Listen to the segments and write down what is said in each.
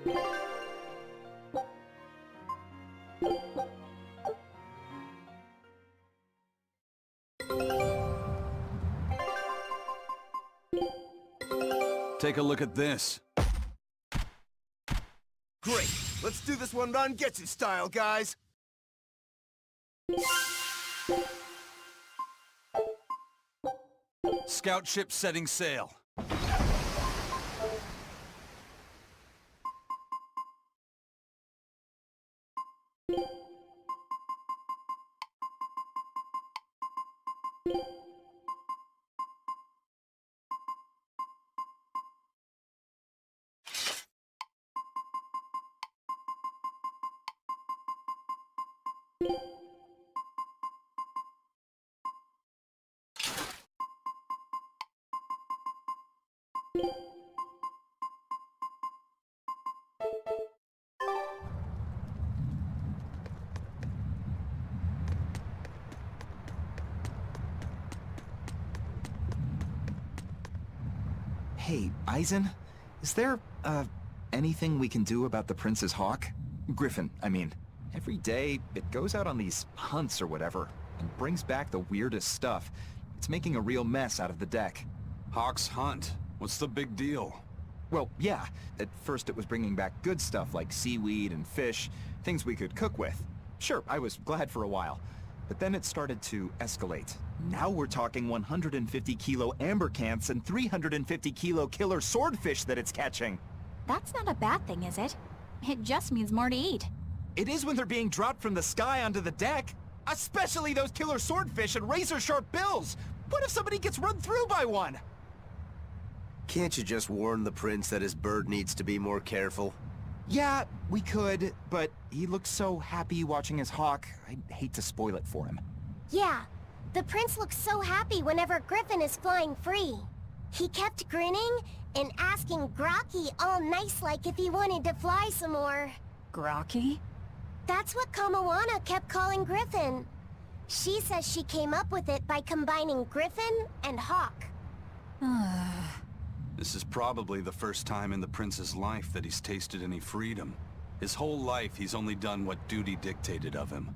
Take a look at this. Great! Let's do this one Rangetsu style, guys! Scout ship setting sail. Hey, Eisen, is there, anything we can do about the Prince's hawk? Griffin, I mean. Every day, it goes out on these hunts or whatever, and brings back the weirdest stuff. It's making a real mess out of the deck. Hawk's hunt. What's the big deal? Well, yeah. At first it was bringing back good stuff like seaweed and fish, things we could cook with. Sure, I was glad for a while. But then it started to escalate. Now we're talking 150-kilo ambercants and 350-kilo killer swordfish that it's catching. That's not a bad thing, is it? It just means more to eat. It is when they're being dropped from the sky onto the deck. Especially those killer swordfish and razor-sharp bills. What if somebody gets run through by one? Can't you just warn the prince that his bird needs to be more careful? Yeah, we could, but he looks so happy watching his hawk, I'd hate to spoil it for him. Yeah, the prince looks so happy whenever Griffin is flying free. He kept grinning and asking Grocky all nice-like if he wanted to fly some more. Grocky? That's what Kamawana kept calling Griffin. She says she came up with it by combining Griffin and Hawk. This is probably the first time in the prince's life that he's tasted any freedom. His whole life, he's only done what duty dictated of him.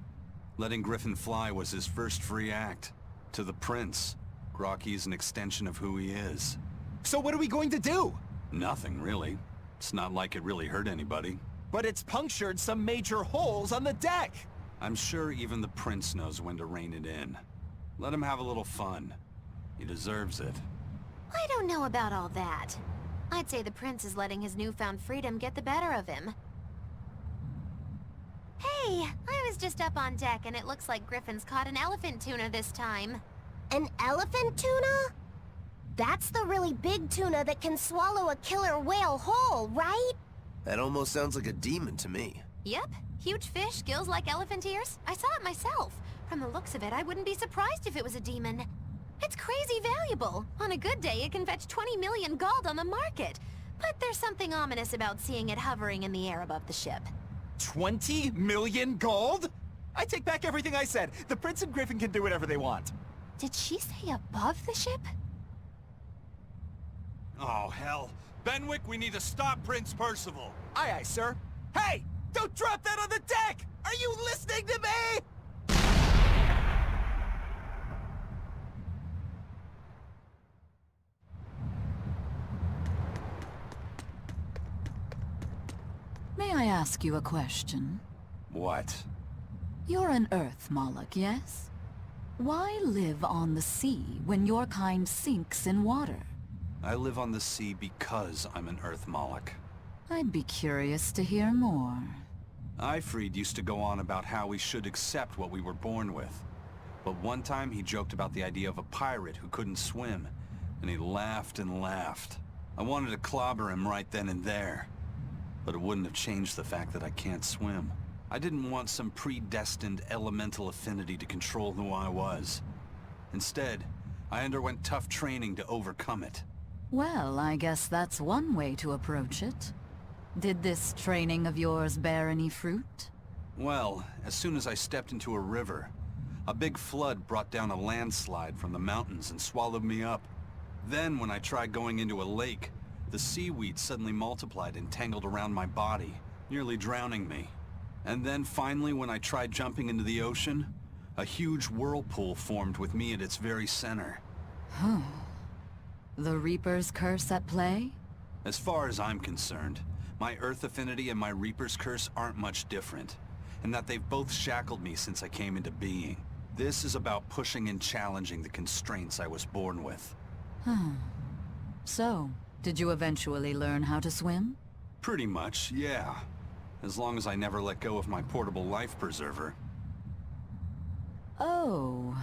Letting Griffin fly was his first free act. To the prince, Grocky is an extension of who he is. So what are we going to do? Nothing, really. It's not like it really hurt anybody. But it's punctured some major holes on the deck! I'm sure even the prince knows when to rein it in. Let him have a little fun. He deserves it. I don't know about all that. I'd say the prince is letting his newfound freedom get the better of him. Hey, I was just up on deck and it looks like Griffin's caught an elephant tuna this time. An elephant tuna? That's the really big tuna that can swallow a killer whale whole, right? That almost sounds like a demon to me. Yep, huge fish, gills like elephant ears. I saw it myself. From the looks of it, I wouldn't be surprised if it was a demon. It's crazy valuable. On a good day, it can fetch 20 million gold on the market. But there's something ominous about seeing it hovering in the air above the ship. 20 million gold? I take back everything I said. The Prince and Griffin can do whatever they want. Did she say above the ship? Oh, hell. Benwick, we need to stop Prince Percival. Aye, aye, sir. Hey! Don't drop that on the deck! Are you listening to me? May I ask you a question? What? You're an Earth Moloch, yes? Why live on the sea when your kind sinks in water? I live on the sea because I'm an Earth Moloch. I'd be curious to hear more. Ifrid used to go on about how we should accept what we were born with. But one time he joked about the idea of a pirate who couldn't swim, and he laughed and laughed. I wanted to clobber him right then and there. But it wouldn't have changed the fact that I can't swim. I didn't want some predestined elemental affinity to control who I was. Instead, I underwent tough training to overcome it. Well, I guess that's one way to approach it. Did this training of yours bear any fruit? Well, as soon as I stepped into a river, a big flood brought down a landslide from the mountains and swallowed me up. Then when I tried going into a lake, The seaweed suddenly multiplied and tangled around my body, nearly drowning me. And then finally, when I tried jumping into the ocean, a huge whirlpool formed with me at its very center. The Reaper's curse at play? As far as I'm concerned, my Earth affinity and my Reaper's curse aren't much different, and that they've both shackled me since I came into being. This is about pushing and challenging the constraints I was born with. So, did you eventually learn how to swim? Pretty much, yeah. As long as I never let go of my portable life preserver. Oh,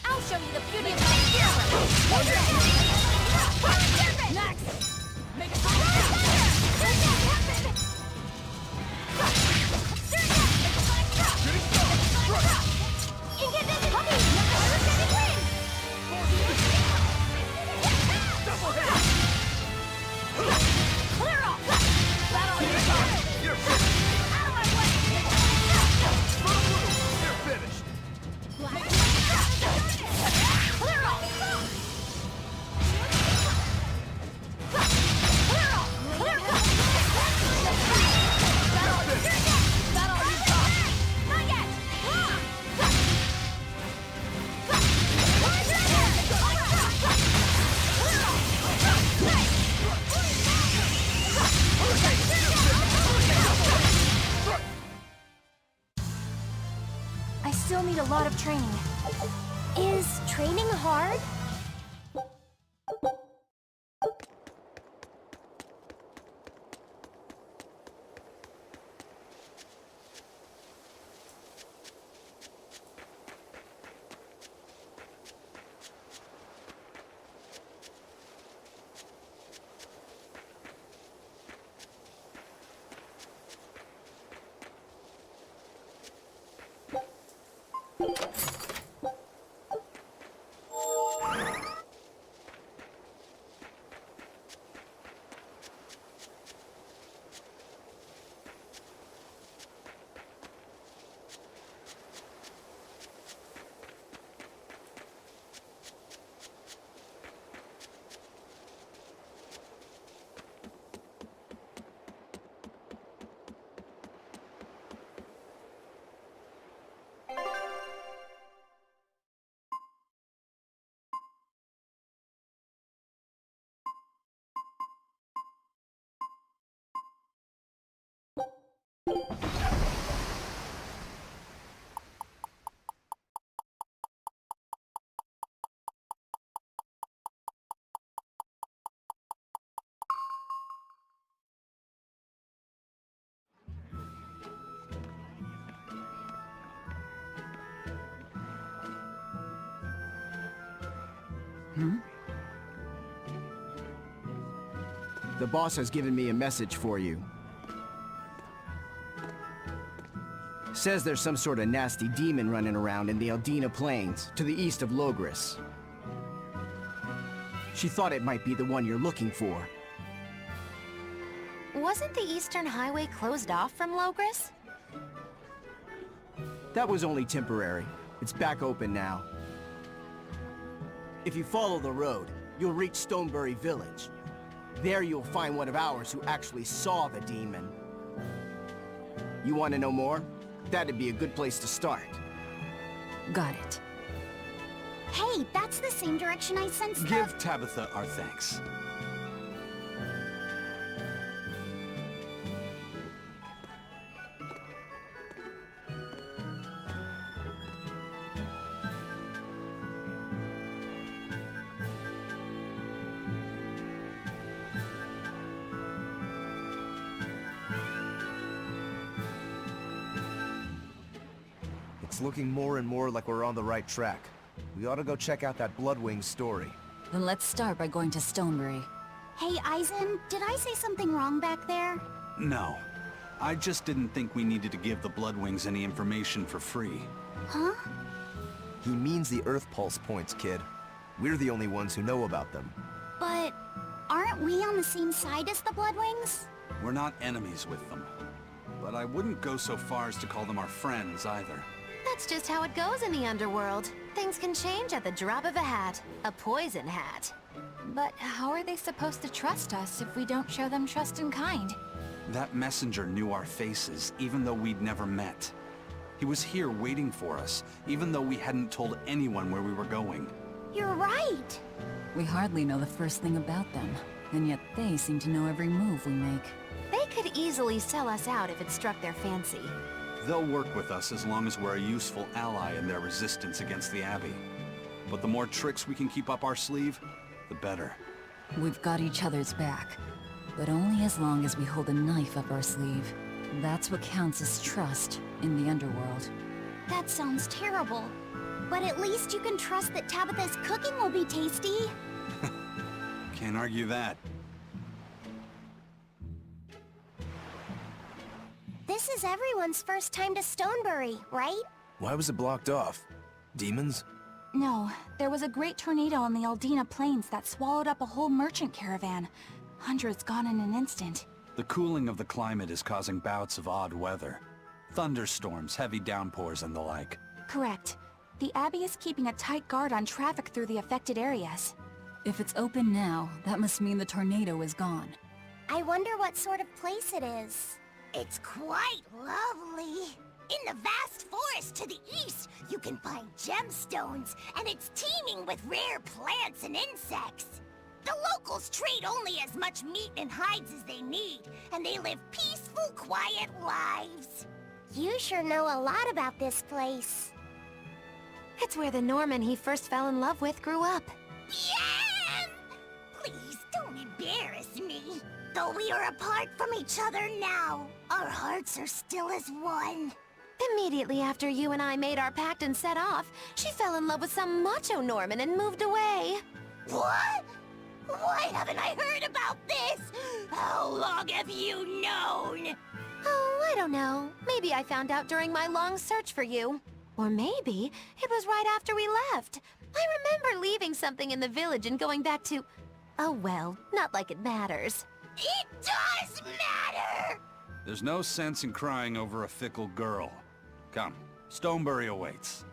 I'll show you the beauty of my hero! Next! Make it I still need a lot of training. Is training hard? The boss has given me a message for you. Says there's some sort of nasty demon running around in the Aldina Plains, to the east of Logris. She thought it might be the one you're looking for. wasn't the Eastern Highway closed off from Logris? That was only temporary. It's back open now. If you follow the road, you'll reach Stonebury Village. There you'll find one of ours who actually saw the demon. You want to know more? That'd be a good place to start. Got it. Hey, that's the same direction I sensed Give Tabitha our thanks. It's looking more and more like we're on the right track. We ought to go check out that Bloodwing story. Then let's start by going to Stonebury. Hey, Eisen, did I say something wrong back there? No. I just didn't think we needed to give the Bloodwings any information for free. Huh? He means the Earth Pulse points, kid. We're the only ones who know about them. But aren't we on the same side as the Bloodwings? We're not enemies with them. But I wouldn't go so far as to call them our friends either. That's just how it goes in the underworld. Things can change at the drop of a hat. A poison hat. But how are they supposed to trust us if we don't show them trust in kind? That messenger knew our faces, even though we'd never met. He was here waiting for us, even though we hadn't told anyone where we were going. You're right. We hardly know the first thing about them, and yet they seem to know every move we make. They could easily sell us out if it struck their fancy. They'll work with us as long as we're a useful ally in their resistance against the Abbey. But the more tricks we can keep up our sleeve, the better. We've got each other's back, but only as long as we hold a knife up our sleeve. That's what counts as trust in the underworld. That sounds terrible. But at least you can trust that Tabitha's cooking will be tasty. Can't argue that. This is everyone's first time to Stonebury, right? Why was it blocked off? Demons? No, there was a great tornado on the Aldina Plains that swallowed up a whole merchant caravan. Hundreds gone in an instant. The cooling of the climate is causing bouts of odd weather. Thunderstorms, heavy downpours, and the like. Correct. The Abbey is keeping a tight guard on traffic through the affected areas. If it's open now, that must mean the tornado is gone. I wonder what sort of place it is. It's quite lovely. In the vast forest to the east, you can find gemstones, and it's teeming with rare plants and insects. The locals trade only as much meat and hides as they need, and they live peaceful, quiet lives. You sure know a lot about this place. It's where the Norman he first fell in love with grew up. Yeah! Please don't embarrass me. Though we are apart from each other now, our hearts are still as one. Immediately after you and I made our pact and set off, she fell in love with some macho Norman and moved away. What? Why haven't I heard about this? How long have you known? Oh, I don't know. Maybe I found out during my long search for you. Or maybe it was right after we left. I remember leaving something in the village and going back to... Oh well, not like it matters. It does matter! There's no sense in crying over a fickle girl. Come, Stonebury awaits.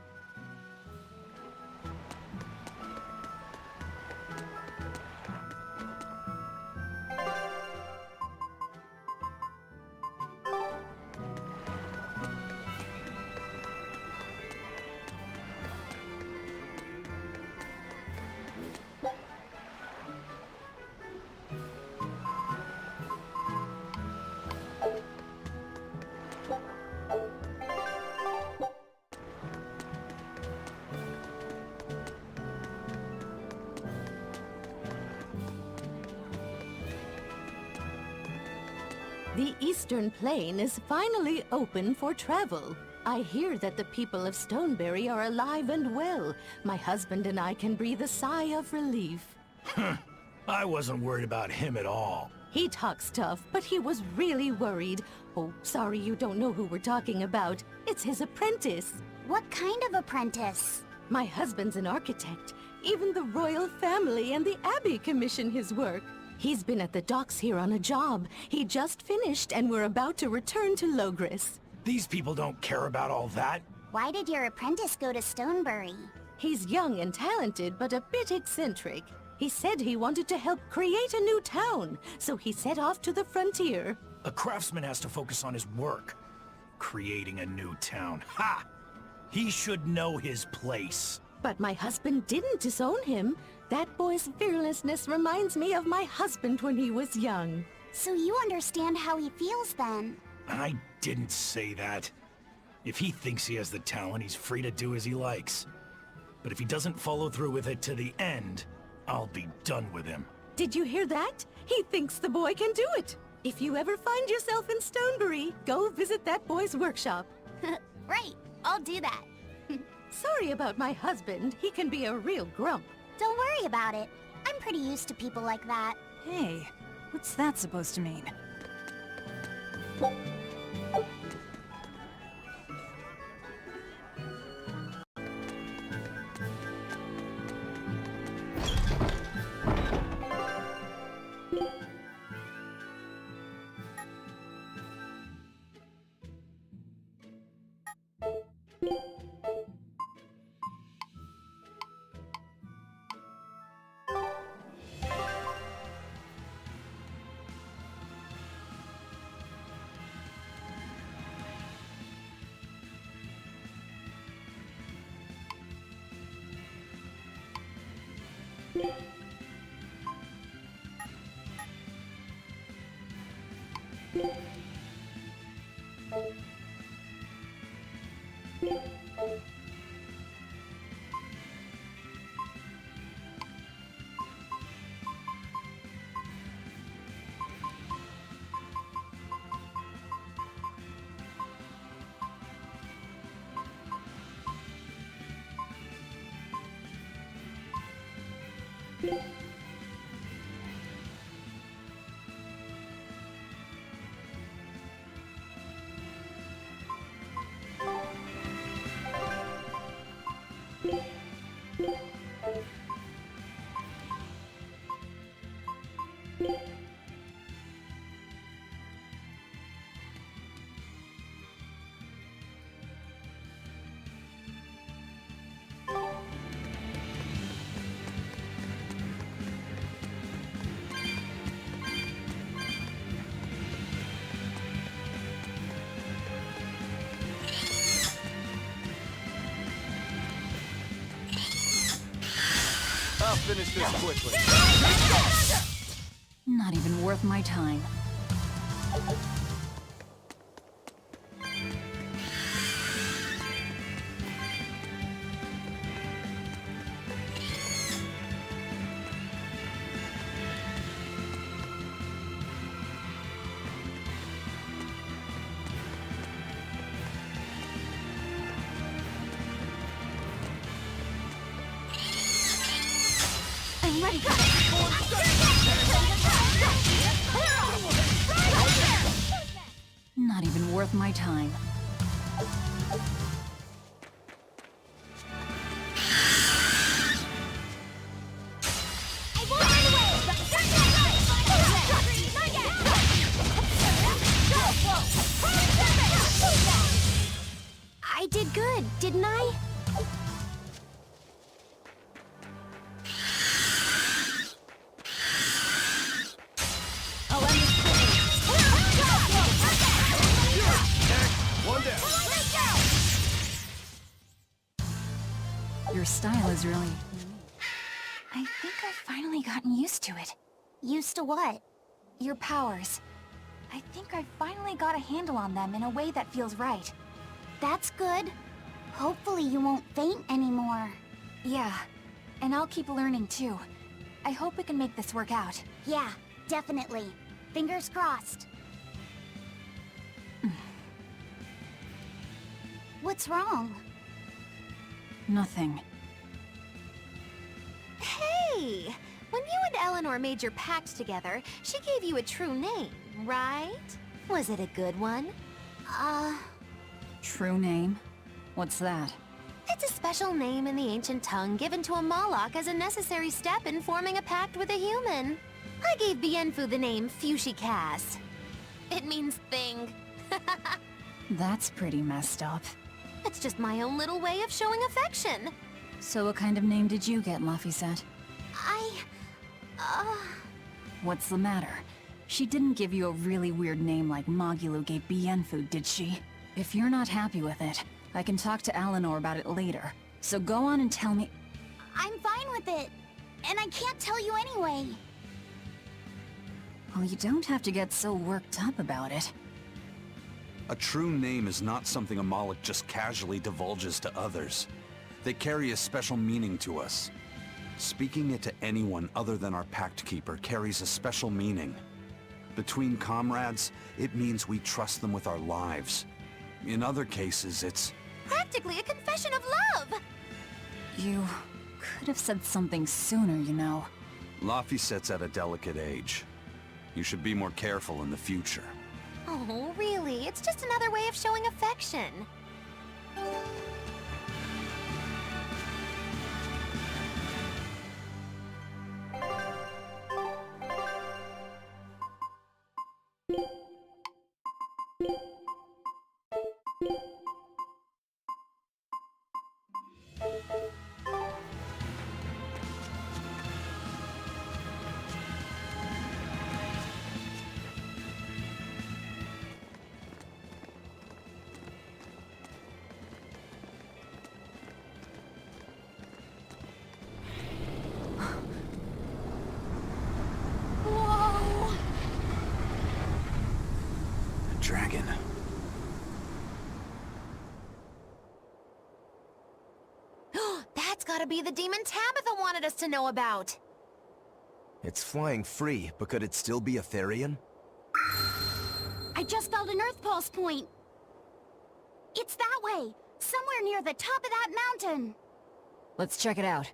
The Eastern Plain is finally open for travel. I hear that the people of Stonebury are alive and well. My husband and I can breathe a sigh of relief. I wasn't worried about him at all. He talks tough, but he was really worried. Oh, sorry you don't know who we're talking about. It's his apprentice. What kind of apprentice? My husband's an architect. Even the royal family and the Abbey commission his work. He's been at the docks here on a job. He just finished and we're about to return to Logris. These people don't care about all that. Why did your apprentice go to Stonebury? He's young and talented, but a bit eccentric. He said he wanted to help create a new town, so he set off to the frontier. A craftsman has to focus on his work. Creating a new town. Ha! He should know his place. But my husband didn't disown him. That boy's fearlessness reminds me of my husband when he was young. So you understand how he feels then? I didn't say that. If he thinks he has the talent, he's free to do as he likes. But if he doesn't follow through with it to the end, I'll be done with him. Did you hear that? He thinks the boy can do it. If you ever find yourself in Stonebury, go visit that boy's workshop. Right, I'll do that. Sorry about my husband. He can be a real grump. Don't worry about it. I'm pretty used to people like that. Hey, what's that supposed to mean? I'll finish this quickly. Not even worth my time. I'm ready. Not even worth my time. I won't run away! I did good, didn't I? Your style is really... I think I've finally gotten used to it. Used to what? Your powers. I think I finally got a handle on them in a way that feels right. That's good. Hopefully you won't faint anymore. Yeah, and I'll keep learning too. I hope we can make this work out. Yeah, definitely. Fingers crossed. What's wrong? Nothing. Hey! When you and Eleanor made your pact together, she gave you a true name, right? Was it a good one? True name? What's that? It's a special name in the ancient tongue given to a Moloch as a necessary step in forming a pact with a human. I gave Bienfu the name Fushicast. It means thing. That's pretty messed up. It's just my own little way of showing affection. So what kind of name did you get, Laphicet? What's the matter? She didn't give you a really weird name like Magulu gave Bienfu, did she? If you're not happy with it, I can talk to Eleanor about it later. So go on and tell me... I'm fine with it. And I can't tell you anyway. Well, you don't have to get so worked up about it. A true name is not something a Moloch just casually divulges to others. They carry a special meaning to us. Speaking it to anyone other than our Pact Keeper carries a special meaning. Between comrades, it means we trust them with our lives. In other cases, it's... Practically a confession of love! You could have said something sooner, you know. Laphicet's at a delicate age. You should be more careful in the future. Oh, really? It's just another way of showing affection. Dragon. That's gotta be the demon Tabitha wanted us to know about. It's flying free, but could it still be a Therian? I just felt an Earth Pulse point. It's that way, somewhere near the top of that mountain. Let's check it out.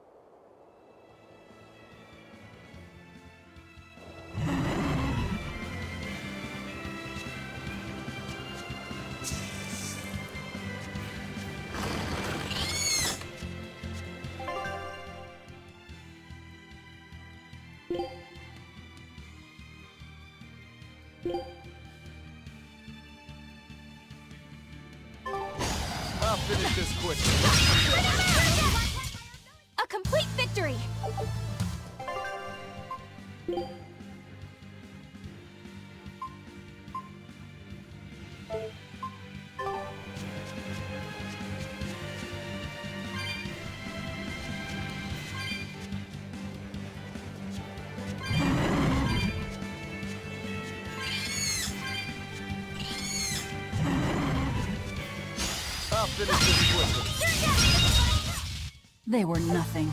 I'll finish this quickly. A complete victory! I'll finish this quickly. They were nothing.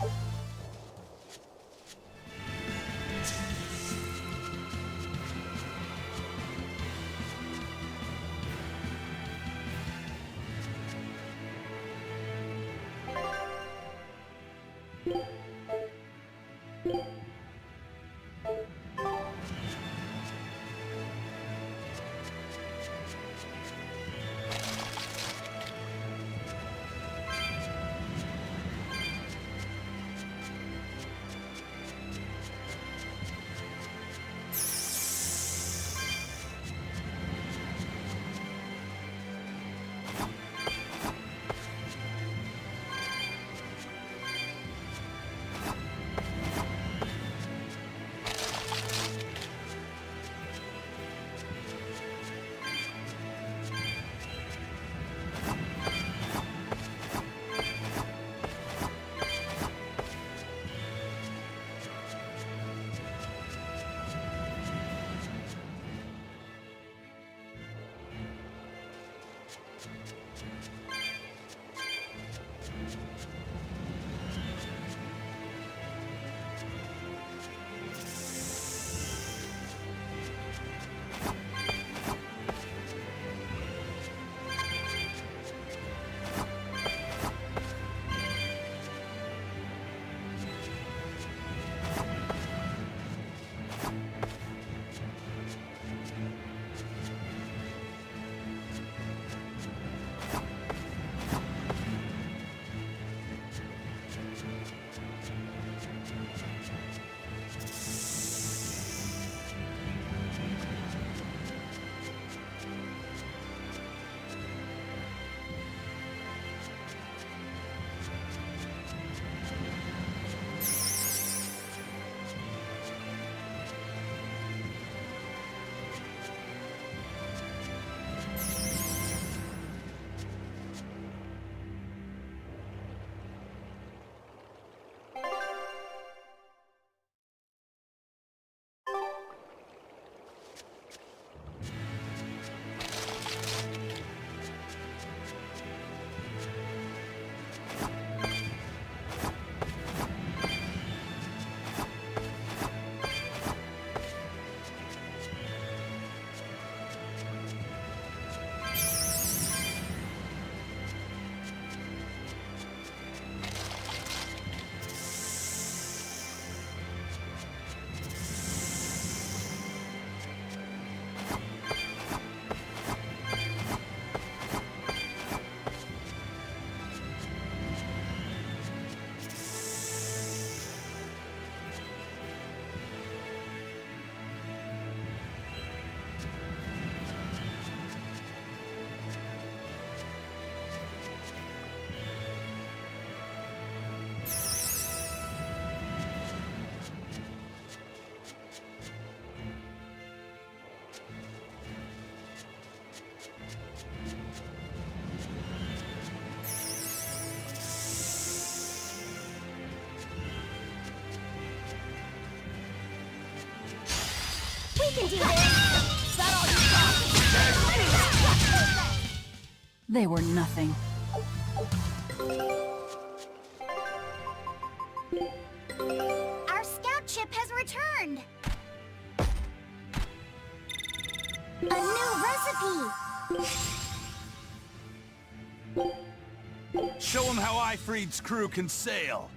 We can do this! Is that all you got? They were nothing. Our scout ship has returned! A new recipe! Show him how Ifreed's crew can sail.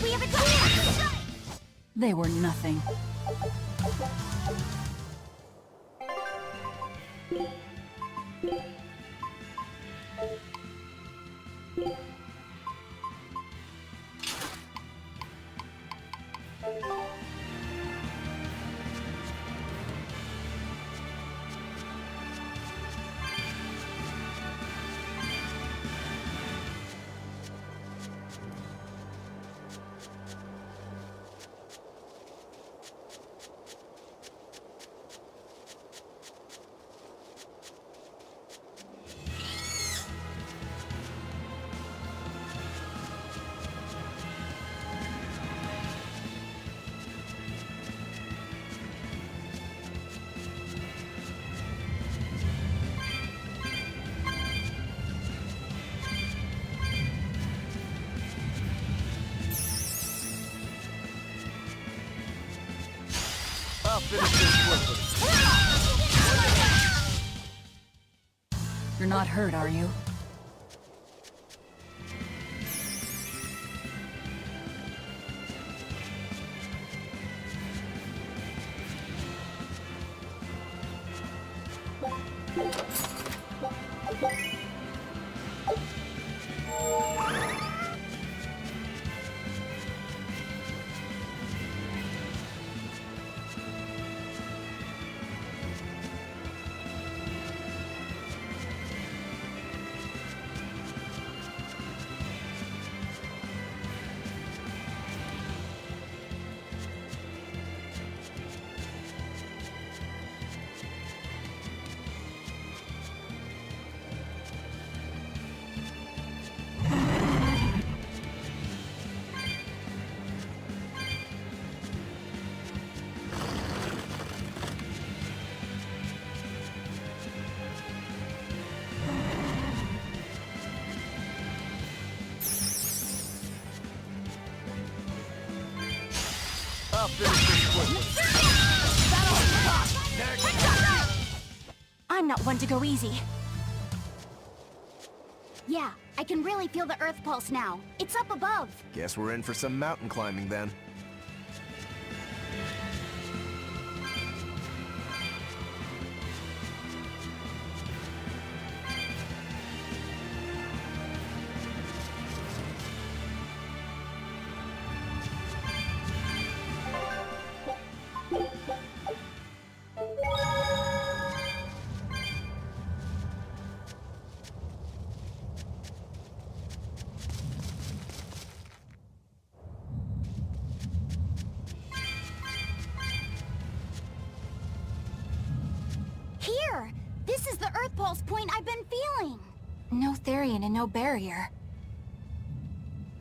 We have a chance! They were nothing. I'll finish this quickly. You're not hurt, are you? I'll finish this quickly. I'm not one to go easy. Yeah, I can really feel the Earth pulse now. It's up above. Guess we're in for some mountain climbing then. Here! This is the Earth pulse point I've been feeling! No Therian and no barrier.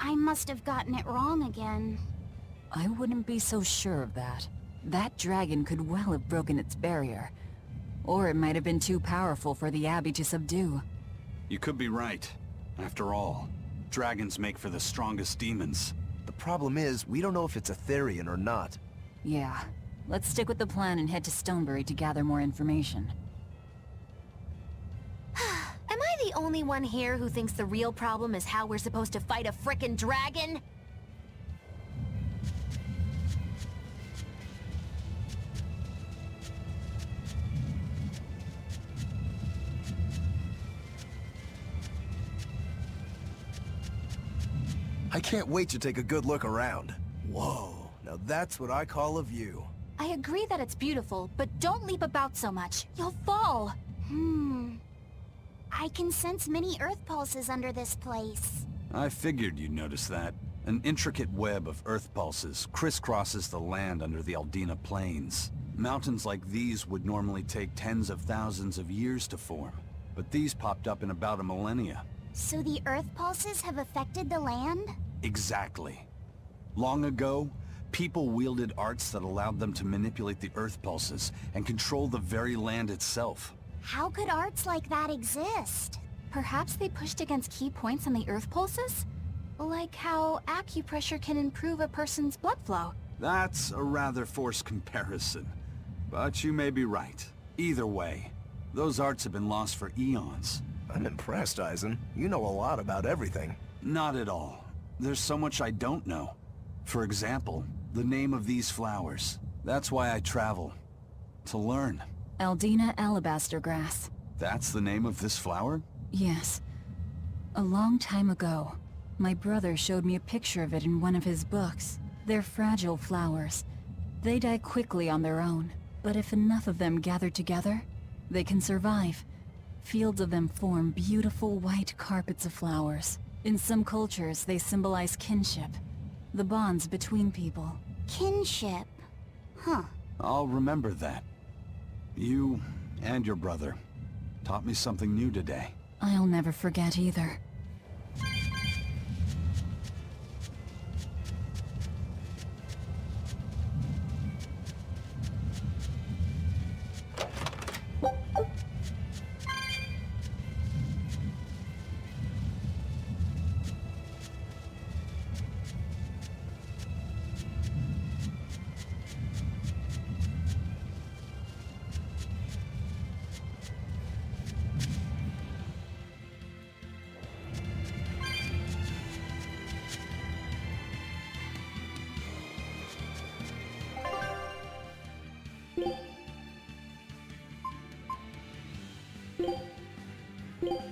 I must have gotten it wrong again. I wouldn't be so sure of that. That dragon could well have broken its barrier. Or it might have been too powerful for the Abbey to subdue. You could be right. After all, dragons make for the strongest demons. The problem is, we don't know if it's a Therian or not. Yeah. Let's stick with the plan and head to Stonebury to gather more information. Am I the only one here who thinks the real problem is how we're supposed to fight a frickin' dragon? I can't wait to take a good look around. Whoa, now that's what I call a view. I agree that it's beautiful, but don't leap about so much. You'll fall. I can sense many Earth pulses under this place. I figured you'd notice that. An intricate web of Earth pulses crisscrosses the land under the Aldina Plains. Mountains like these would normally take tens of thousands of years to form, but these popped up in about a millennia. So the Earth pulses have affected the land? Exactly. Long ago, people wielded arts that allowed them to manipulate the Earth pulses and control the very land itself. How could arts like that exist? Perhaps they pushed against key points on the Earth pulses? Like how acupressure can improve a person's blood flow. That's a rather forced comparison. But you may be right. Either way, those arts have been lost for eons. I'm impressed, Eisen. You know a lot about everything. Not at all. There's so much I don't know. For example, the name of these flowers. That's why I travel. To learn. Aldina alabaster grass. That's the name of this flower? Yes. A long time ago, my brother showed me a picture of it in one of his books. They're fragile flowers. They die quickly on their own. But if enough of them gather together, they can survive. Fields of them form beautiful white carpets of flowers. In some cultures, they symbolize kinship. The bonds between people. Kinship. Huh. I'll remember that. You and your brother taught me something new today. I'll never forget either. Thank you.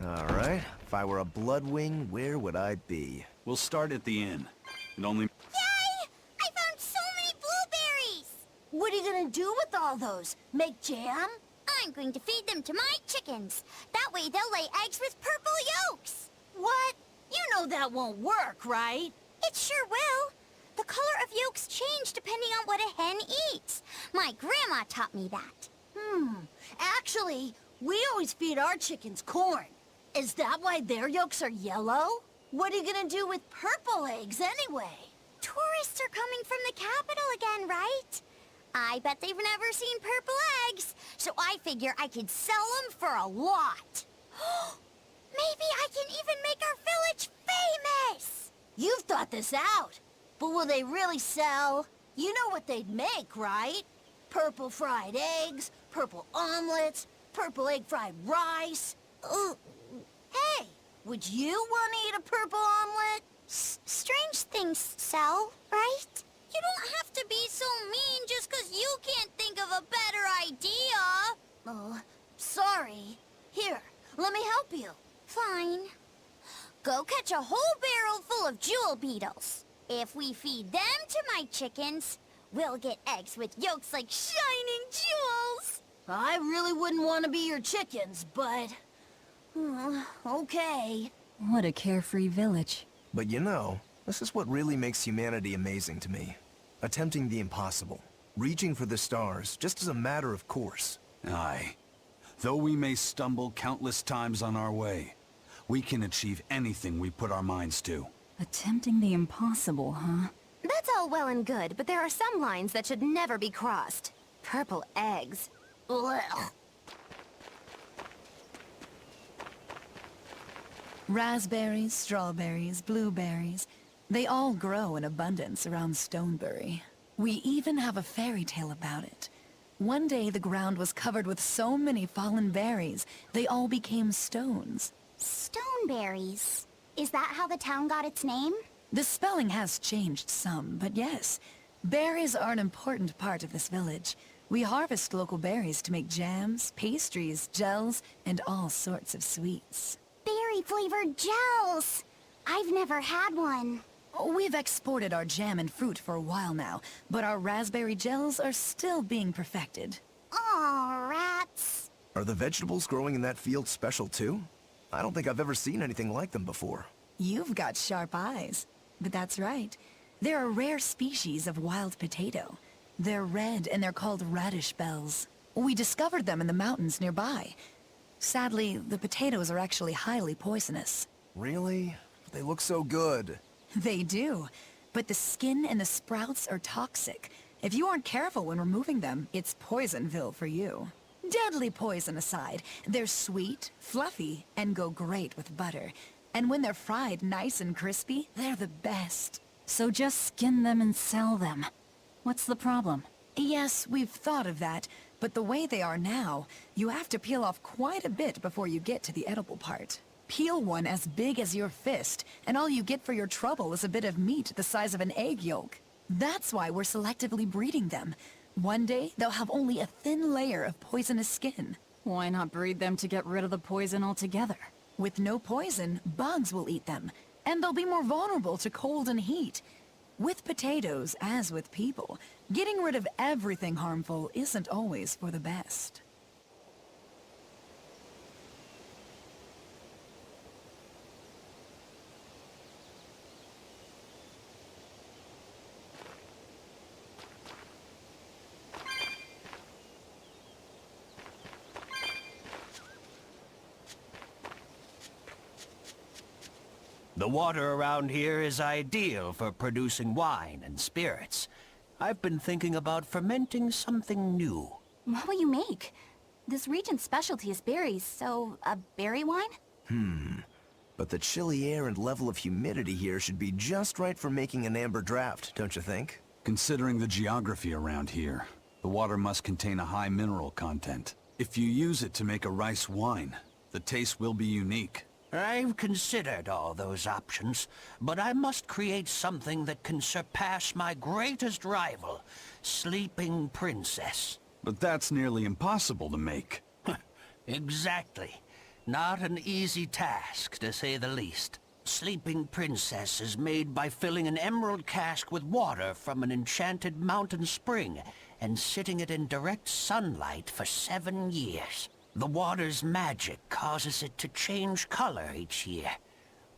Alright, if I were a Bloodwing, where would I be? We'll start at the inn. It only... Yay! I found so many blueberries! What are you gonna do with all those? Make jam? I'm going to feed them to my chickens. That way they'll lay eggs with purple yolks. What? You know that won't work, right? It sure will. The color of yolks change depending on what a hen eats. My grandma taught me that. Actually, we always feed our chickens corn. Is that why their yolks are yellow? What are you gonna do with purple eggs anyway? Tourists are coming from the capital again, right? I bet they've never seen purple eggs, so I figure I could sell them for a lot. Maybe I can even make our village famous! You've thought this out. But will they really sell? You know what they'd make, right? Purple fried eggs, purple omelets, purple egg fried rice. Hey, would you want to eat a purple omelet? Strange things sell, right? You don't have to be so mean just 'cause you can't think of a better idea. Oh, sorry. Here, let me help you. Fine. Go catch a whole barrel full of jewel beetles. If we feed them to my chickens, we'll get eggs with yolks like shining jewels. I really wouldn't want to be your chickens, but... okay. What a carefree village. But you know, this is what really makes humanity amazing to me. Attempting the impossible. Reaching for the stars, just as a matter of course. Aye. Though we may stumble countless times on our way, we can achieve anything we put our minds to. Attempting the impossible, huh? That's all well and good, but there are some lines that should never be crossed. Purple eggs. Ugh. Raspberries, strawberries, blueberries. They all grow in abundance around Stonebury. We even have a fairy tale about it. One day the ground was covered with so many fallen berries, they all became stones. Stoneberries. Is that how the town got its name? The spelling has changed some, but yes. Berries are an important part of this village. We harvest local berries to make jams, pastries, gels, and all sorts of sweets. Berry-flavored gels! I've never had one. We've exported our jam and fruit for a while now, but our raspberry gels are still being perfected. Aw, rats. Are the vegetables growing in that field special too? I don't think I've ever seen anything like them before. You've got sharp eyes. But that's right. They're a rare species of wild potato. They're red and they're called radish bells. We discovered them in the mountains nearby. Sadly, the potatoes are actually highly poisonous. Really? They look so good. They do. But the skin and the sprouts are toxic. If you aren't careful when removing them, it's Poisonville for you. Deadly poison aside, they're sweet, fluffy, and go great with butter. And when they're fried nice and crispy, they're the best. So just skin them and sell them. What's the problem? Yes, we've thought of that, but the way they are now, you have to peel off quite a bit before you get to the edible part. Peel one as big as your fist, and all you get for your trouble is a bit of meat the size of an egg yolk. That's why we're selectively breeding them. One day, they'll have only a thin layer of poisonous skin. Why not breed them to get rid of the poison altogether? With no poison, bugs will eat them, and they'll be more vulnerable to cold and heat. With potatoes, as with people, getting rid of everything harmful isn't always for the best. The water around here is ideal for producing wine and spirits. I've been thinking about fermenting something new. What will you make? This region's specialty is berries, so a berry wine? But the chilly air and level of humidity here should be just right for making an amber draft, don't you think? Considering the geography around here, the water must contain a high mineral content. If you use it to make a rice wine, the taste will be unique. I've considered all those options, but I must create something that can surpass my greatest rival, Sleeping Princess. But that's nearly impossible to make. Exactly. Not an easy task, to say the least. Sleeping Princess is made by filling an emerald cask with water from an enchanted mountain spring and sitting it in direct sunlight for 7 years. The water's magic causes it to change color each year.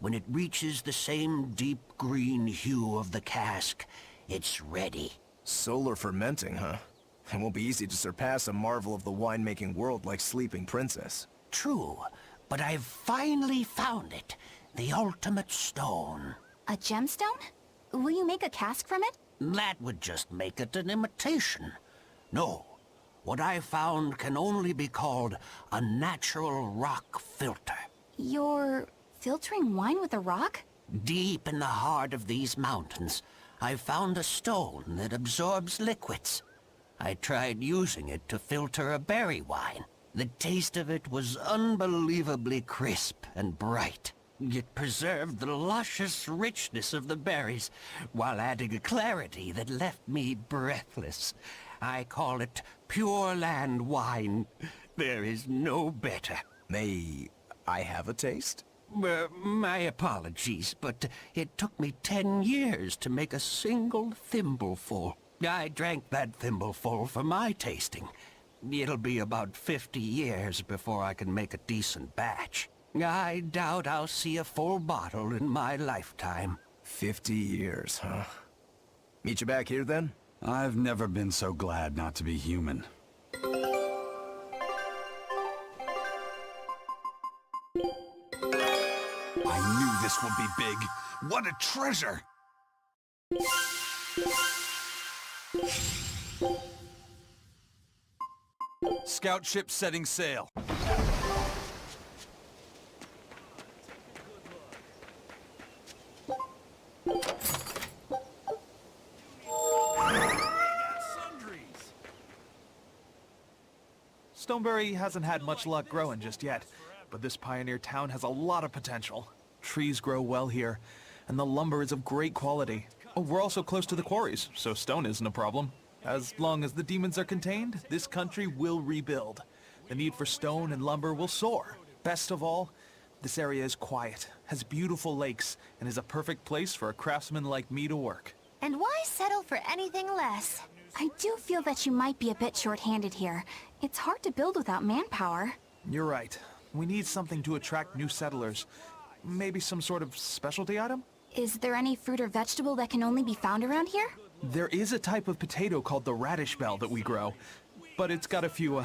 When it reaches the same deep green hue of the cask, it's ready. Solar fermenting, huh? It won't be easy to surpass a marvel of the winemaking world like Sleeping Princess. True, but I've finally found it. The ultimate stone. A gemstone? Will you make a cask from it? That would just make it an imitation. No. What I found can only be called a natural rock filter. You're filtering wine with a rock? Deep in the heart of these mountains, I found a stone that absorbs liquids. I tried using it to filter a berry wine. The taste of it was unbelievably crisp and bright. It preserved the luscious richness of the berries, while adding a clarity that left me breathless. I call it Pure Land wine. There is no better. May I have a taste? My apologies, but it took me 10 years to make a single thimbleful. I drank that thimbleful for my tasting. It'll be about 50 years before I can make a decent batch. I doubt I'll see a full bottle in my lifetime. 50 years, huh? Meet you back here, then? I've never been so glad not to be human. I knew this would be big. What a treasure! Scout ship setting sail. Stoneberry hasn't had much luck growing just yet, but this pioneer town has a lot of potential. Trees grow well here, and the lumber is of great quality. Oh, we're also close to the quarries, so stone isn't a problem. As long as the demons are contained, this country will rebuild. The need for stone and lumber will soar. Best of all, this area is quiet, has beautiful lakes, and is a perfect place for a craftsman like me to work. And why settle for anything less? I do feel that you might be a bit short-handed here. It's hard to build without manpower. You're right. We need something to attract new settlers. Maybe some sort of specialty item? Is there any fruit or vegetable that can only be found around here? There is a type of potato called the radish bell that we grow, but it's got a few,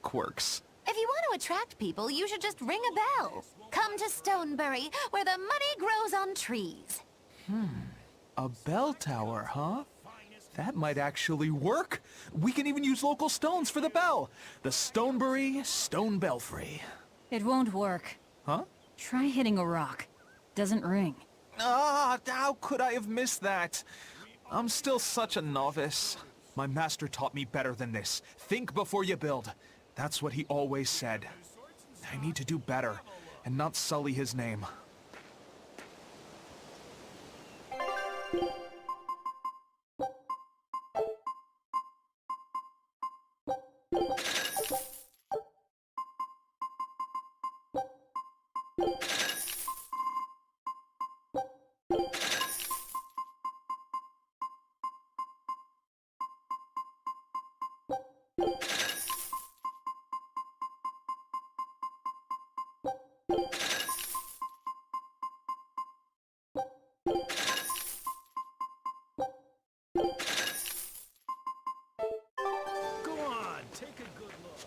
quirks. If you want to attract people, you should just ring a bell. Come to Stoneberry, where the money grows on trees. A bell tower, huh? That might actually work. We can even use local stones for the bell. The Stoneberry Stone Belfry. It won't work. Huh? Try hitting a rock. Doesn't ring. Ah, how could I have missed that? I'm still such a novice. My master taught me better than this. Think before you build. That's what he always said. I need to do better, and not sully his name. Go on, take a good look.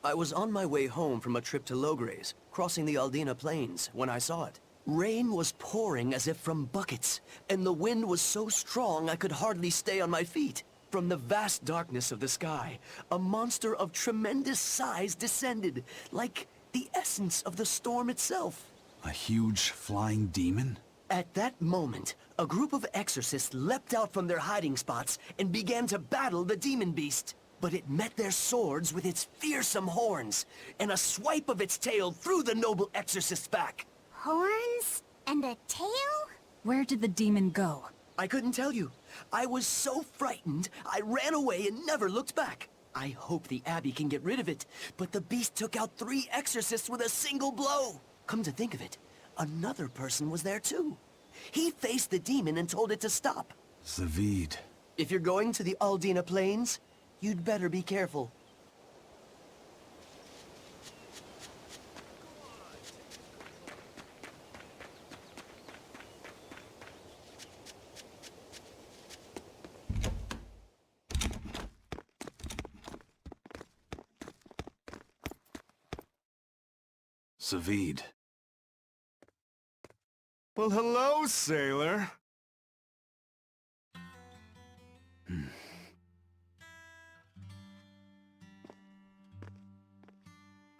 I was on my way home from a trip to Logres, crossing the Aldina Plains, when I saw it. Rain was pouring as if from buckets, and the wind was so strong I could hardly stay on my feet. From the vast darkness of the sky, a monster of tremendous size descended, like the essence of the storm itself. A huge flying demon? At that moment, a group of exorcists leapt out from their hiding spots and began to battle the demon beast. But it met their swords with its fearsome horns, and a swipe of its tail threw the noble exorcist's back. Horns? And a tail? Where did the demon go? I couldn't tell you. I was so frightened, I ran away and never looked back. I hope the Abbey can get rid of it, but the beast took out 3 exorcists with a single blow. Come to think of it, another person was there too. He faced the demon and told it to stop. Zavid. If you're going to the Aldina Plains, you'd better be careful. Zavid. Well, hello, sailor.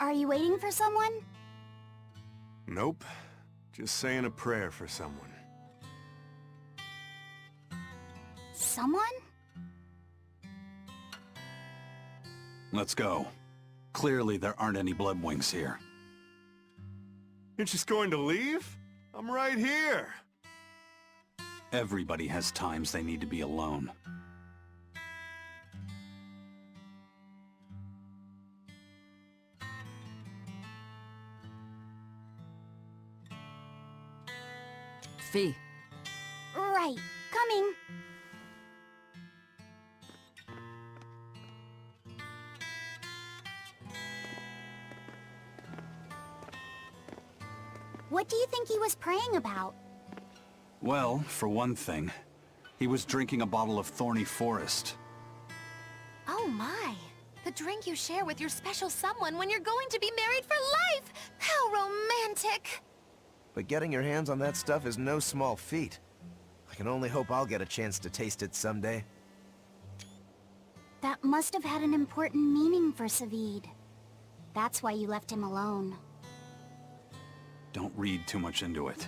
Are you waiting for someone? Nope. Just saying a prayer for someone. Someone? Let's go. Clearly there aren't any Bloodwings here. You're just going to leave? I'm right here. Everybody has times they need to be alone. Fee. Right. Coming. What do you think he was praying about? Well, for one thing, he was drinking a bottle of Thorny Forest. Oh my. The drink you share with your special someone when you're going to be married for life! How romantic! But getting your hands on that stuff is no small feat. I can only hope I'll get a chance to taste it someday. That must have had an important meaning for Savid. That's why you left him alone. Don't read too much into it.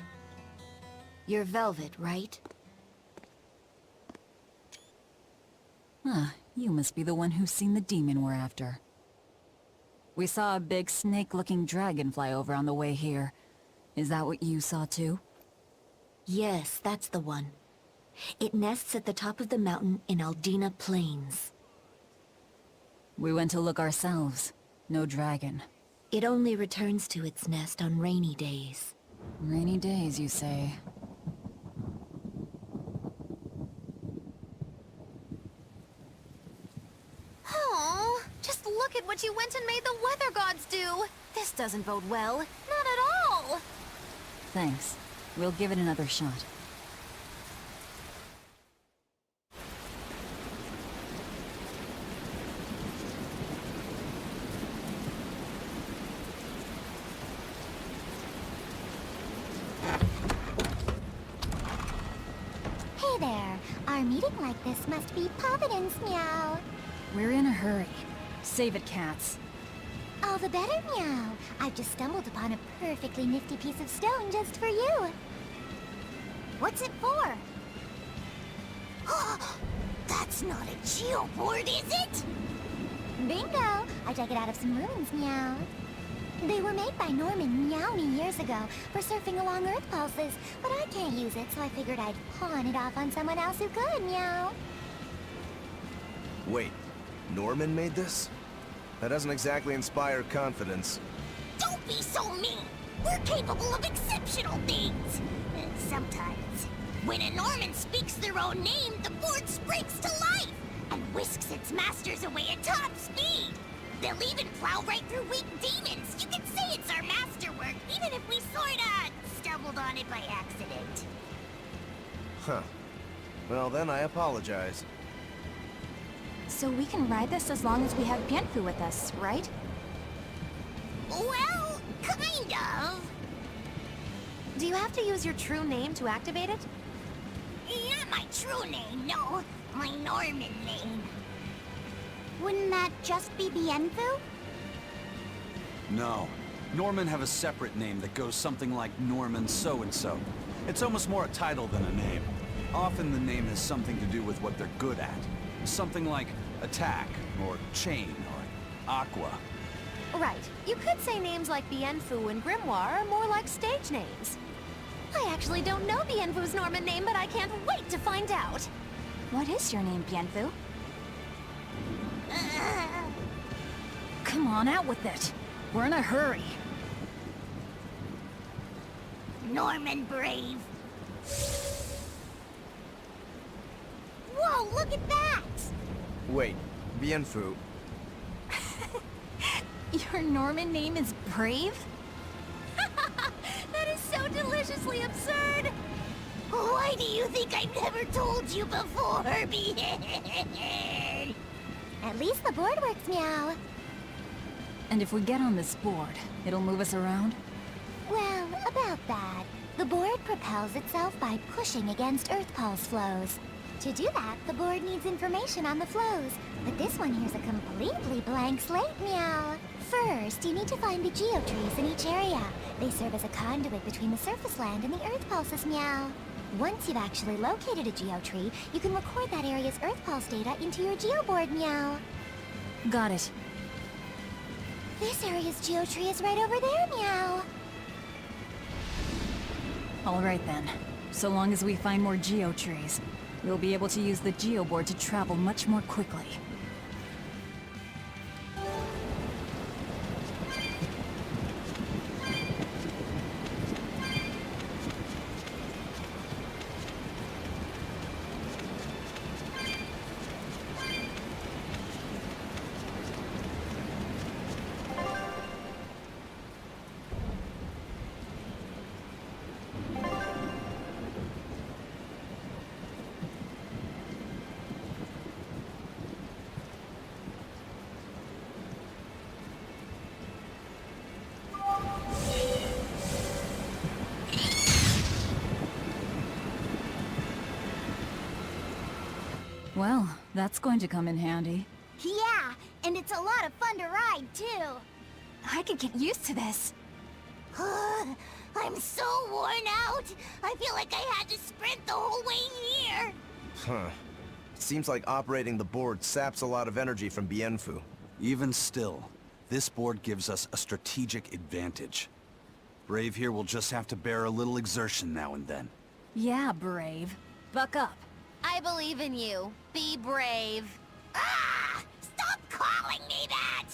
You're Velvet, right? Huh, you must be the one who's seen the demon we're after. We saw a big snake-looking dragon fly over on the way here. Is that what you saw too? Yes, that's the one. It nests at the top of the mountain in Aldina Plains. We went to look ourselves. No dragon. It only returns to its nest on rainy days. Rainy days, you say? Oh, just look at what you went and made the weather gods do! This doesn't bode well. Not at all! Thanks. We'll give it another shot. Hey there. Our meeting like this must be Providence, meow. We're in a hurry. Save it, cats. All the better, meow. I've just stumbled upon a perfectly nifty piece of stone just for you. What's it for? That's not a geoboard, is it? Bingo! I dug it out of some ruins, meow. They were made by Norman Meowny years ago for surfing along Earth pulses, but I can't use it, so I figured I'd pawn it off on someone else who could, meow. Wait, Norman made this? That doesn't exactly inspire confidence. Don't be so mean! We're capable of exceptional things! Sometimes. When a Norman speaks their own name, the board springs to life and whisks its masters away at top speed. They'll even plow right through weak demons. You can say it's our masterwork, even if we sorta stumbled on it by accident. Huh. Well, then I apologize. So we can ride this as long as we have Bienfu with us, right? Well, kind of. Do you have to use your true name to activate it? Not my true name, no. My Norman name. Wouldn't that just be Bienfu? No. Norman have a separate name that goes something like Norman so-and-so. It's almost more a title than a name. Often the name has something to do with what they're good at. Something like attack, or chain, or aqua. Right. You could say names like Bienfu and Grimoire are more like stage names. I actually don't know Bienfu's Norman name, but I can't wait to find out. What is your name, Bienfu? Come on, out with it. We're in a hurry. Norman Brave. Whoa, look at that! Wait, Bienfu. Your Norman name is Brave? That is so deliciously absurd! Why do you think I've never told you before, Bien? At least the board works, Meow. And if we get on this board, it'll move us around? Well, about that. The board propels itself by pushing against Earth Pulse flows. To do that, the board needs information on the flows. But this one here's a completely blank slate, Meow. First, you need to find the geotrees in each area. They serve as a conduit between the surface land and the Earth Pulses, Meow. Once you've actually located a geotree, you can record that area's Earth Pulse data into your geoboard, Meow. Got it. This area's geotree is right over there, Meow. All right then. So long as we find more geotrees, we'll be able to use the geoboard to travel much more quickly. Well, that's going to come in handy. Yeah, and it's a lot of fun to ride, too. I could get used to this. I'm so worn out. I feel like I had to sprint the whole way here. Huh. Seems like operating the board saps a lot of energy from Bienfu. Even still, this board gives us a strategic advantage. Brave here will just have to bear a little exertion now and then. Yeah, Brave. Buck up. I believe in you. Be brave. Ah! Stop calling me that!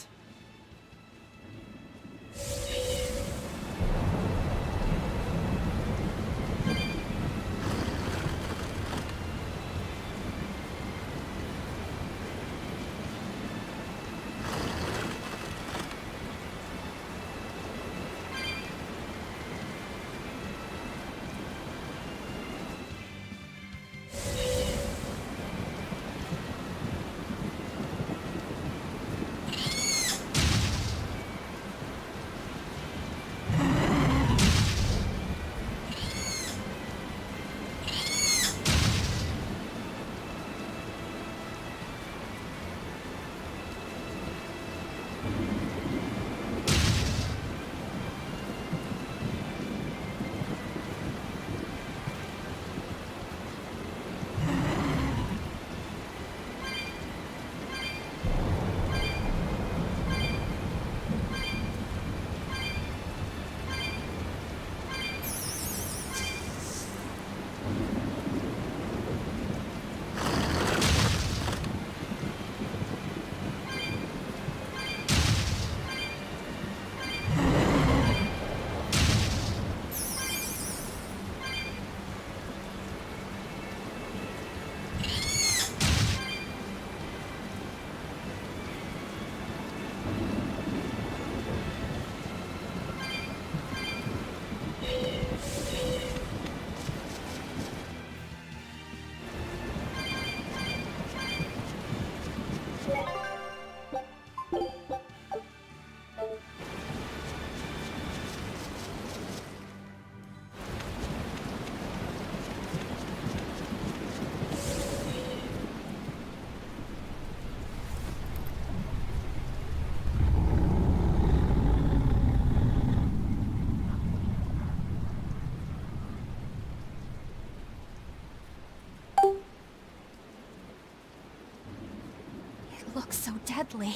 Looks so deadly.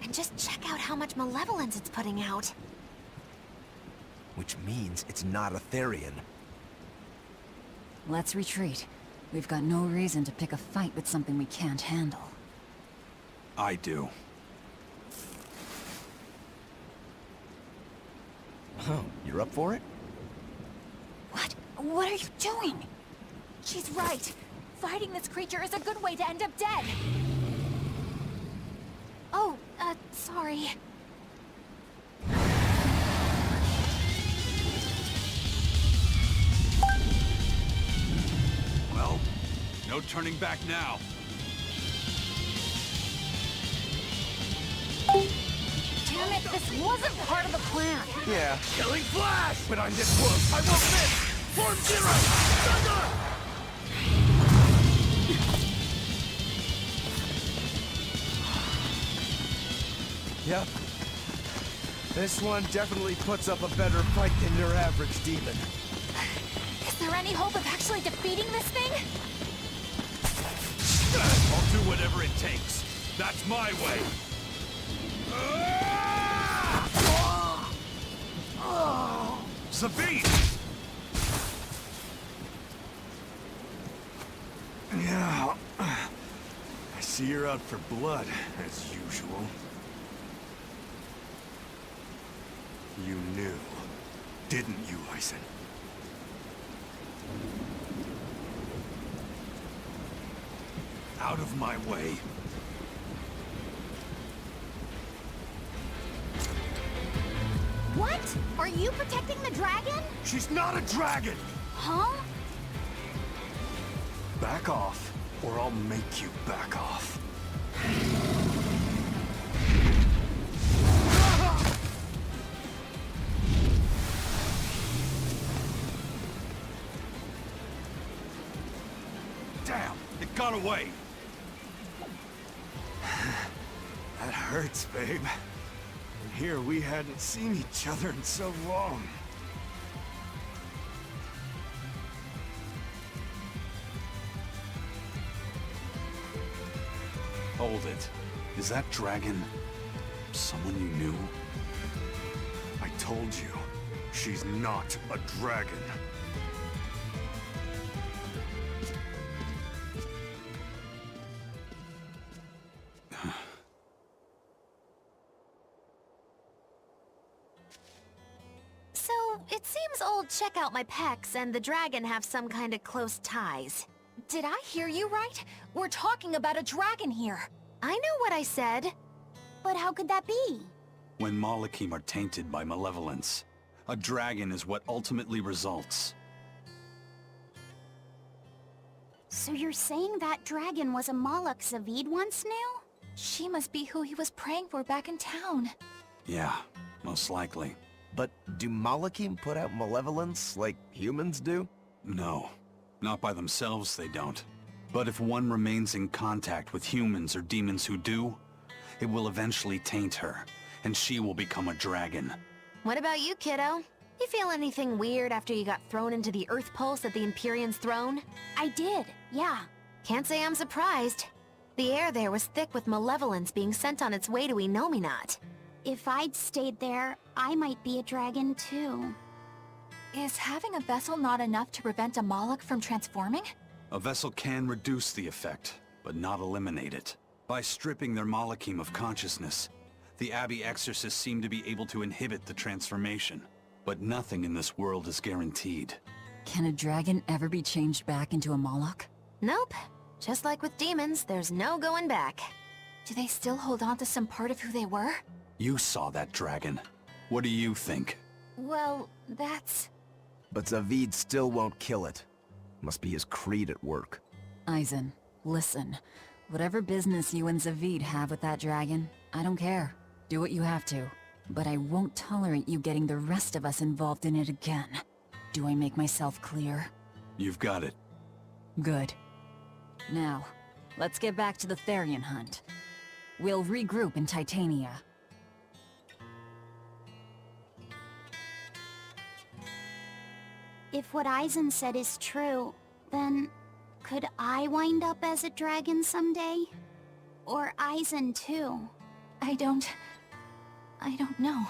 And just check out how much malevolence it's putting out. Which means it's not a Therian. Let's retreat. We've got no reason to pick a fight with something we can't handle. I do. Oh, you're up for it? What? What are you doing? She's right. Fighting this creature is a good way to end up dead. Oh, sorry. Well, no turning back now. Damn it, this wasn't part of the plan. Yeah. Killing Flash! But I'm this close, I won't miss! Form Zero! Thunder! Yep. This one definitely puts up a better fight than your average demon. Is there any hope of actually defeating this thing? I'll do whatever it takes. That's my way. Sabine! Yeah. I see you're out for blood, as usual. You knew, didn't you, Eisen? Out of my way. What? Are you protecting the dragon? She's not a dragon! Huh? Back off, or I'll make you back off. Damn, it got away. That hurts, babe. And here we hadn't seen each other in so long. Hold it. Is that dragon someone you knew? I told you, she's not a dragon. So, it seems old Check Out My Pecs and the dragon have some kind of close ties. Did I hear you right? We're talking about a dragon here. I know what I said. But how could that be? When Malachim are tainted by malevolence, a dragon is what ultimately results. So you're saying that dragon was a Moloch Zavid once knew? She must be who he was praying for back in town. Yeah, most likely. But do Malachim put out malevolence like humans do? No, not by themselves they don't. But if one remains in contact with humans or demons who do, it will eventually taint her, and she will become a dragon. What about you, kiddo? You feel anything weird after you got thrown into the Earth Pulse at the Empyrean's throne? I did, yeah. Can't say I'm surprised. The air there was thick with malevolence being sent on its way to Enominat. If I'd stayed there, I might be a dragon too. Is having a vessel not enough to prevent a Moloch from transforming? A vessel can reduce the effect, but not eliminate it. By stripping their Malachim of consciousness, the Abbey exorcists seem to be able to inhibit the transformation. But nothing in this world is guaranteed. Can a dragon ever be changed back into a Moloch? Nope. Just like with demons, there's no going back. Do they still hold on to some part of who they were? You saw that dragon. What do you think? Well, that's... But Zavid still won't kill it. Must be his creed at work. Eisen, listen. Whatever business you and Zavid have with that dragon, I don't care. Do what you have to. But I won't tolerate you getting the rest of us involved in it again. Do I make myself clear? You've got it. Good. Now, let's get back to the Therian hunt. We'll regroup in Titania. If what Eisen said is true, then could I wind up as a dragon someday? Or Eisen too? I don't know.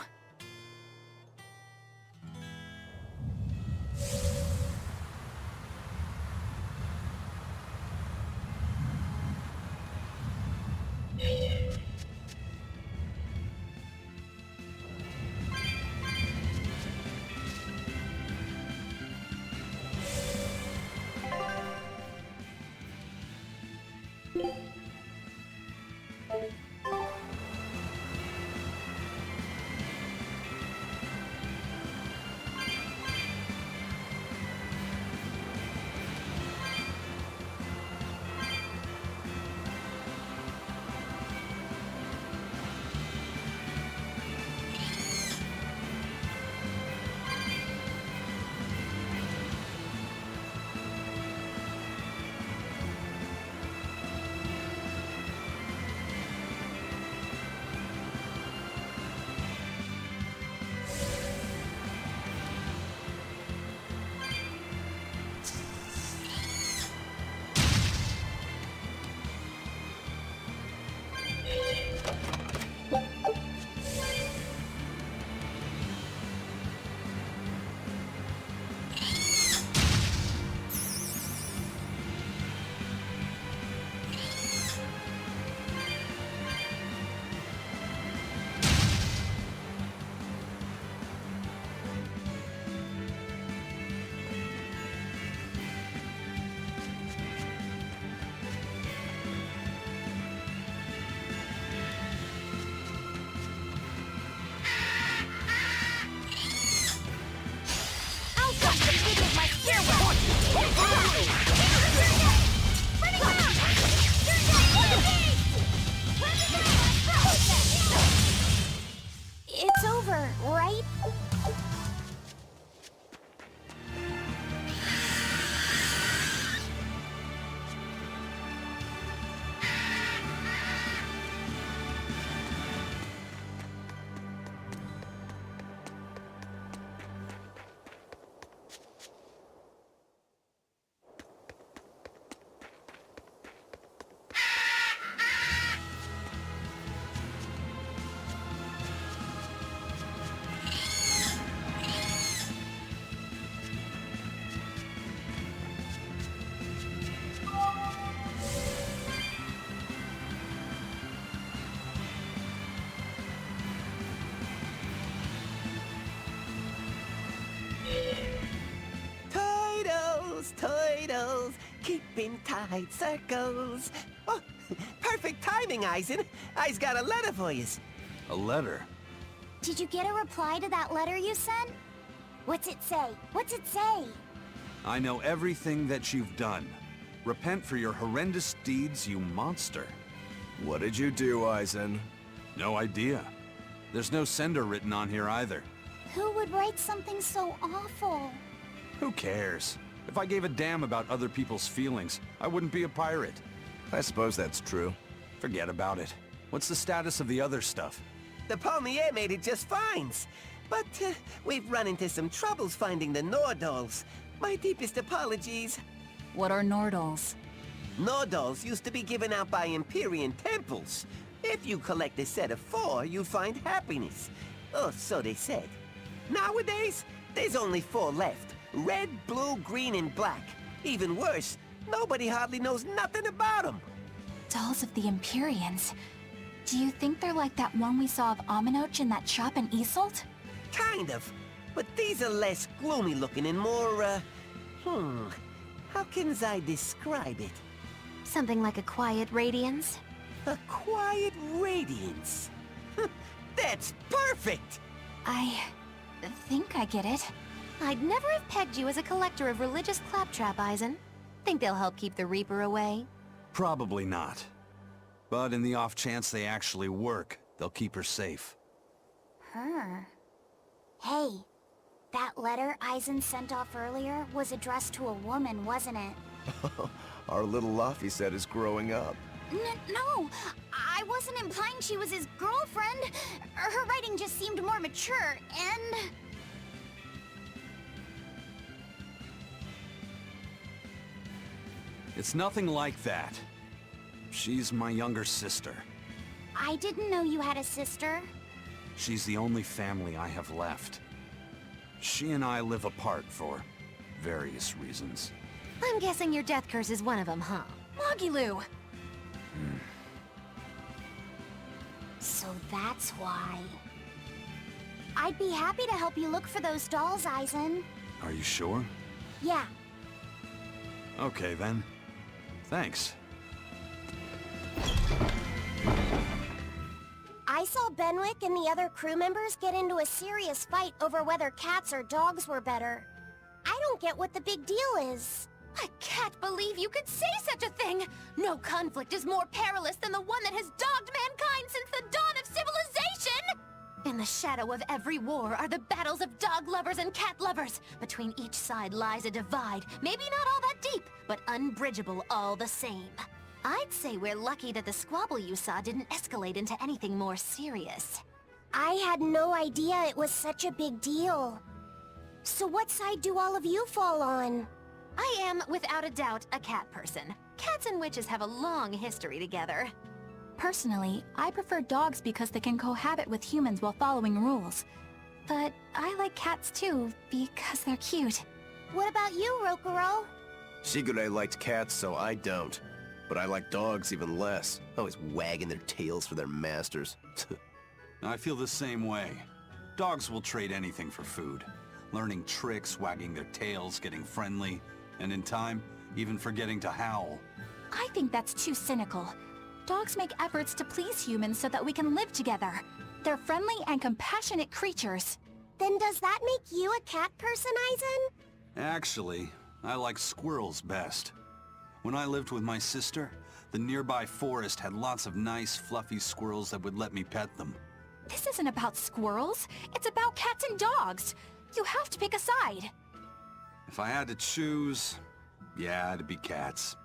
It's over, right? Turtles, keeping tight circles. Oh, perfect timing, Eisen. I's got a letter for yous. A letter? Did you get a reply to that letter you sent? What's it say? What's it say? I know everything that you've done. Repent for your horrendous deeds, you monster. What did you do, Eisen? No idea. There's no sender written on here either. Who would write something so awful? Who cares? If I gave a damn about other people's feelings, I wouldn't be a pirate. I suppose that's true. Forget about it. What's the status of the other stuff? The Palmier made it just fine. But we've run into some troubles finding the Nordals. My deepest apologies. What are Nordals? Nordals used to be given out by Empyrean temples. If you collect a set of 4, you find happiness. Oh, so they said. Nowadays, there's only 4 left. Red, blue, green, and black. Even worse, nobody hardly knows nothing about them. Dolls of the Empyreans. Do you think they're like that one we saw of Aminoch in that shop in Isolt? Kind of. But these are less gloomy looking and more, how can I describe it? Something like a quiet radiance? A quiet radiance. That's perfect! I think I get it. I'd never have pegged you as a collector of religious claptrap, Eisen. Think they'll help keep the Reaper away? Probably not. But in the off chance they actually work, they'll keep her safe. Her? Hey, that letter Eisen sent off earlier was addressed to a woman, wasn't it? Our little Laphicet is growing up. No, I wasn't implying she was his girlfriend. Her writing just seemed more mature, and... It's nothing like that. She's my younger sister. I didn't know you had a sister. She's the only family I have left. She and I live apart for various reasons. I'm guessing your death curse is one of them, huh? Magilou! So that's why. I'd be happy to help you look for those dolls, Eisen. Are you sure? Yeah. Okay then. Thanks. I saw Benwick and the other crew members get into a serious fight over whether cats or dogs were better. I don't get what the big deal is. I can't believe you could say such a thing! No conflict is more perilous than the one that has dogged mankind since the dawn of civilization! In the shadow of every war are the battles of dog lovers and cat lovers. Between each side lies a divide, maybe not all that deep, but unbridgeable all the same. I'd say we're lucky that the squabble you saw didn't escalate into anything more serious. I had no idea it was such a big deal. So what side do all of you fall on? I am, without a doubt, a cat person. Cats and witches have a long history together. Personally, I prefer dogs because they can cohabit with humans while following rules. But I like cats too, because they're cute. What about you, Rokuro? Shigure liked cats, so I don't. But I like dogs even less. Always wagging their tails for their masters. I feel the same way. Dogs will trade anything for food. Learning tricks, wagging their tails, getting friendly, and in time, even forgetting to howl. I think that's too cynical. Dogs make efforts to please humans so that we can live together. They're friendly and compassionate creatures. Then does that make you a cat person, Aizen? Actually, I like squirrels best. When I lived with my sister, the nearby forest had lots of nice, fluffy squirrels that would let me pet them. This isn't about squirrels. It's about cats and dogs. You have to pick a side. If I had to choose, yeah, it'd be cats.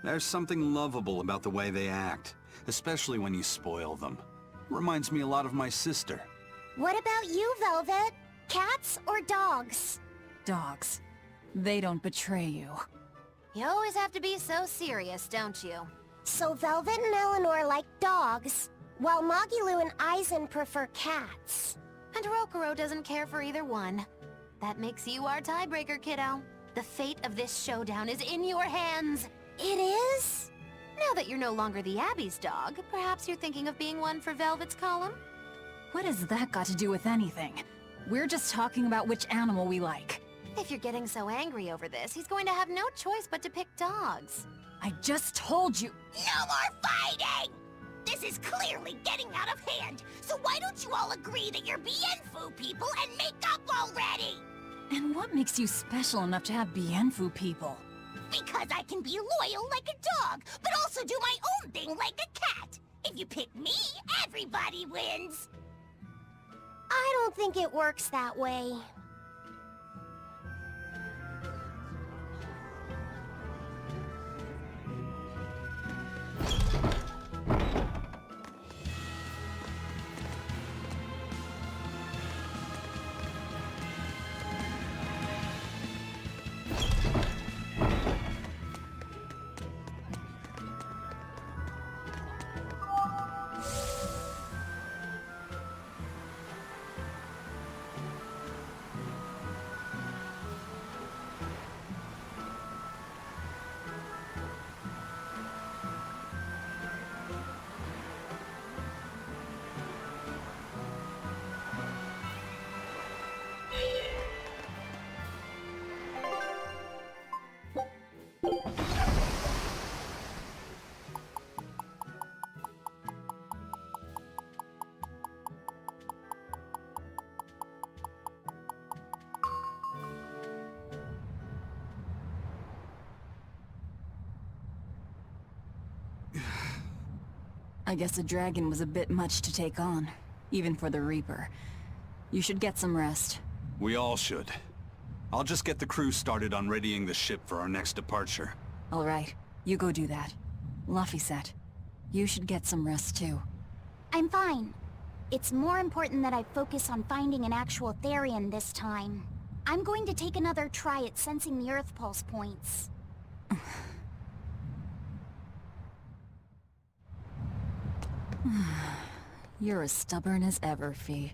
There's something lovable about the way they act, especially when you spoil them. Reminds me a lot of my sister. What about you, Velvet? Cats or dogs? Dogs. They don't betray you. You always have to be so serious, don't you? So Velvet and Eleanor like dogs, while Magilu and Aizen prefer cats. And Rokuro doesn't care for either one. That makes you our tiebreaker, kiddo. The fate of this showdown is in your hands. It is? Now that you're no longer the Abbey's dog, perhaps you're thinking of being one for Velvet's column? What has that got to do with anything? We're just talking about which animal we like. If you're getting so angry over this, he's going to have no choice but to pick dogs. I just told you. No more fighting! This is clearly getting out of hand, so why don't you all agree that you're Bienfu people and make up already? And what makes you special enough to have Bienfu people? Because I can be loyal like a dog, but also do my own thing like a cat. If you pick me, everybody wins. I don't think it works that way. I guess a dragon was a bit much to take on, even for the Reaper. You should get some rest. We all should. I'll just get the crew started on readying the ship for our next departure. All right, you go do that. Laphicet, you should get some rest too. I'm fine. It's more important that I focus on finding an actual Therian this time. I'm going to take another try at sensing the Earth Pulse points. You're as stubborn as ever, Fee.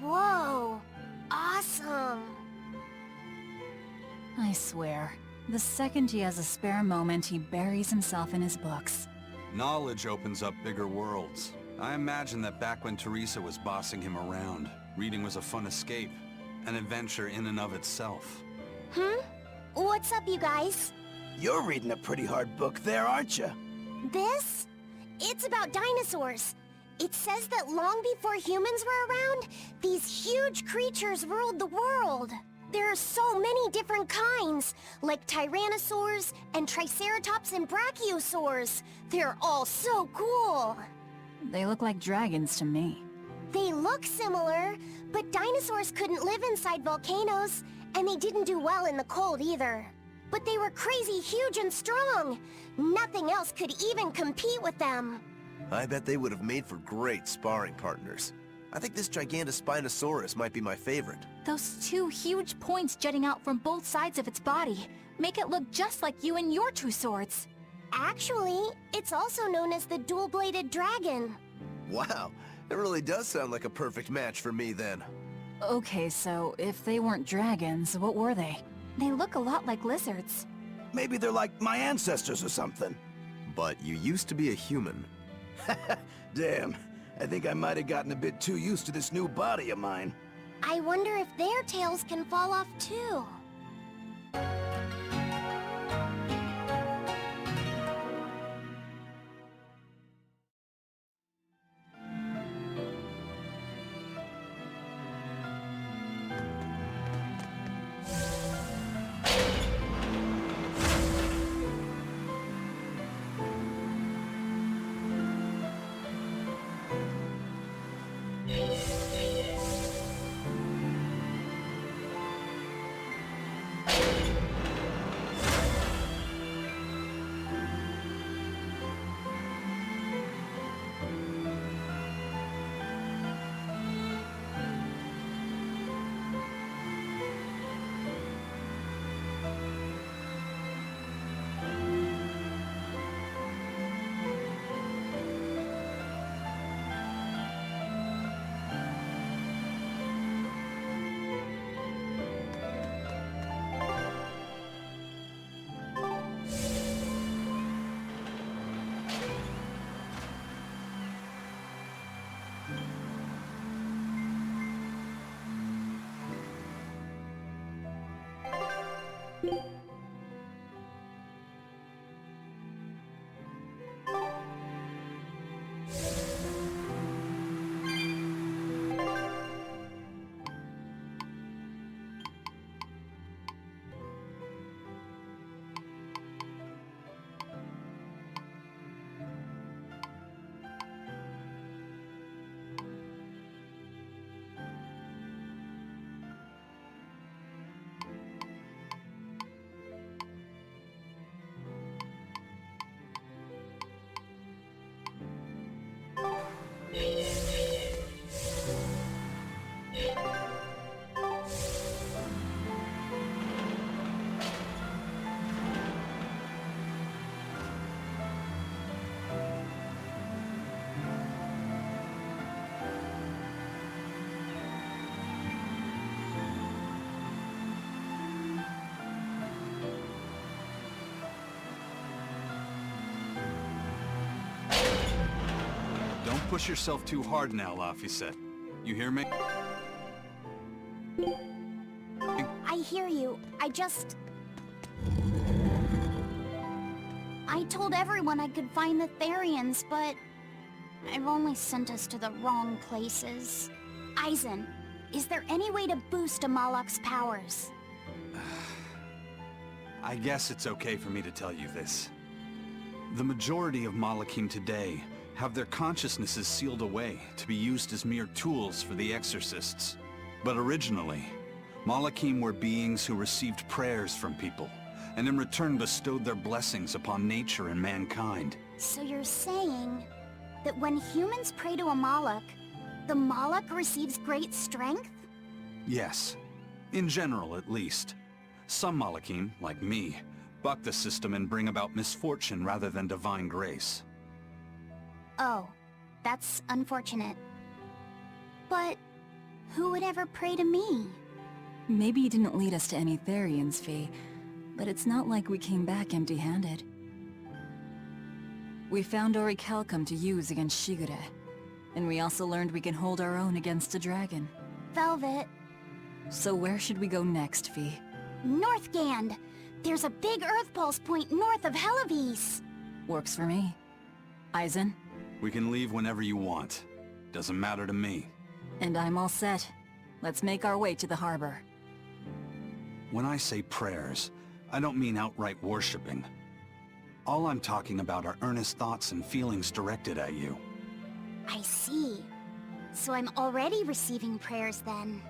Whoa! Awesome! I swear, the second he has a spare moment, he buries himself in his books. Knowledge opens up bigger worlds. I imagine that back when Teresa was bossing him around, reading was a fun escape, an adventure in and of itself. What's up, you guys? You're reading a pretty hard book there, aren't you? This? It's about dinosaurs. It says that long before humans were around, these huge creatures ruled the world. There are so many different kinds, like tyrannosaurs and triceratops and brachiosaurs. They're all so cool. They look like dragons to me. They look similar, but dinosaurs couldn't live inside volcanoes, and they didn't do well in the cold either. But they were crazy huge and strong. Nothing else could even compete with them. I bet they would have made for great sparring partners. I think this Gigantospinosaurus might be my favorite. Those two huge points jutting out from both sides of its body make it look just like you and your two swords. Actually, it's also known as the dual-bladed dragon. Wow, it really does sound like a perfect match for me then. Okay, so if they weren't dragons, what were they? They look a lot like lizards. Maybe they're like my ancestors or something. But you used to be a human. Damn, I think I might have gotten a bit too used to this new body of mine. I wonder if their tails can fall off too. Don't push yourself too hard now, Laphicet. You hear me? I hear you. I told everyone I could find the Therians, but I've only sent us to the wrong places. Aizen, is there any way to boost a Malak's powers? I guess it's okay for me to tell you this. The majority of Malakim today have their consciousnesses sealed away to be used as mere tools for the exorcists. But originally, Malakim were beings who received prayers from people, and in return bestowed their blessings upon nature and mankind. So you're saying that when humans pray to a Malak, the Malak receives great strength? Yes. In general, at least. Some Malakim, like me, buck the system and bring about misfortune rather than divine grace. Oh, that's unfortunate. But who would ever pray to me? Maybe you didn't lead us to any Therians, Fee, but it's not like we came back empty-handed. We found Orichalcum to use against Shigure, and we also learned we can hold our own against a dragon. Velvet. So where should we go next, Fee? Northgand! There's a big Earth Pulse point north of Helivis! Works for me. Aizen? We can leave whenever you want. Doesn't matter to me. And I'm all set. Let's make our way to the harbor. When I say prayers, I don't mean outright worshipping. All I'm talking about are earnest thoughts and feelings directed at you. I see. So I'm already receiving prayers then.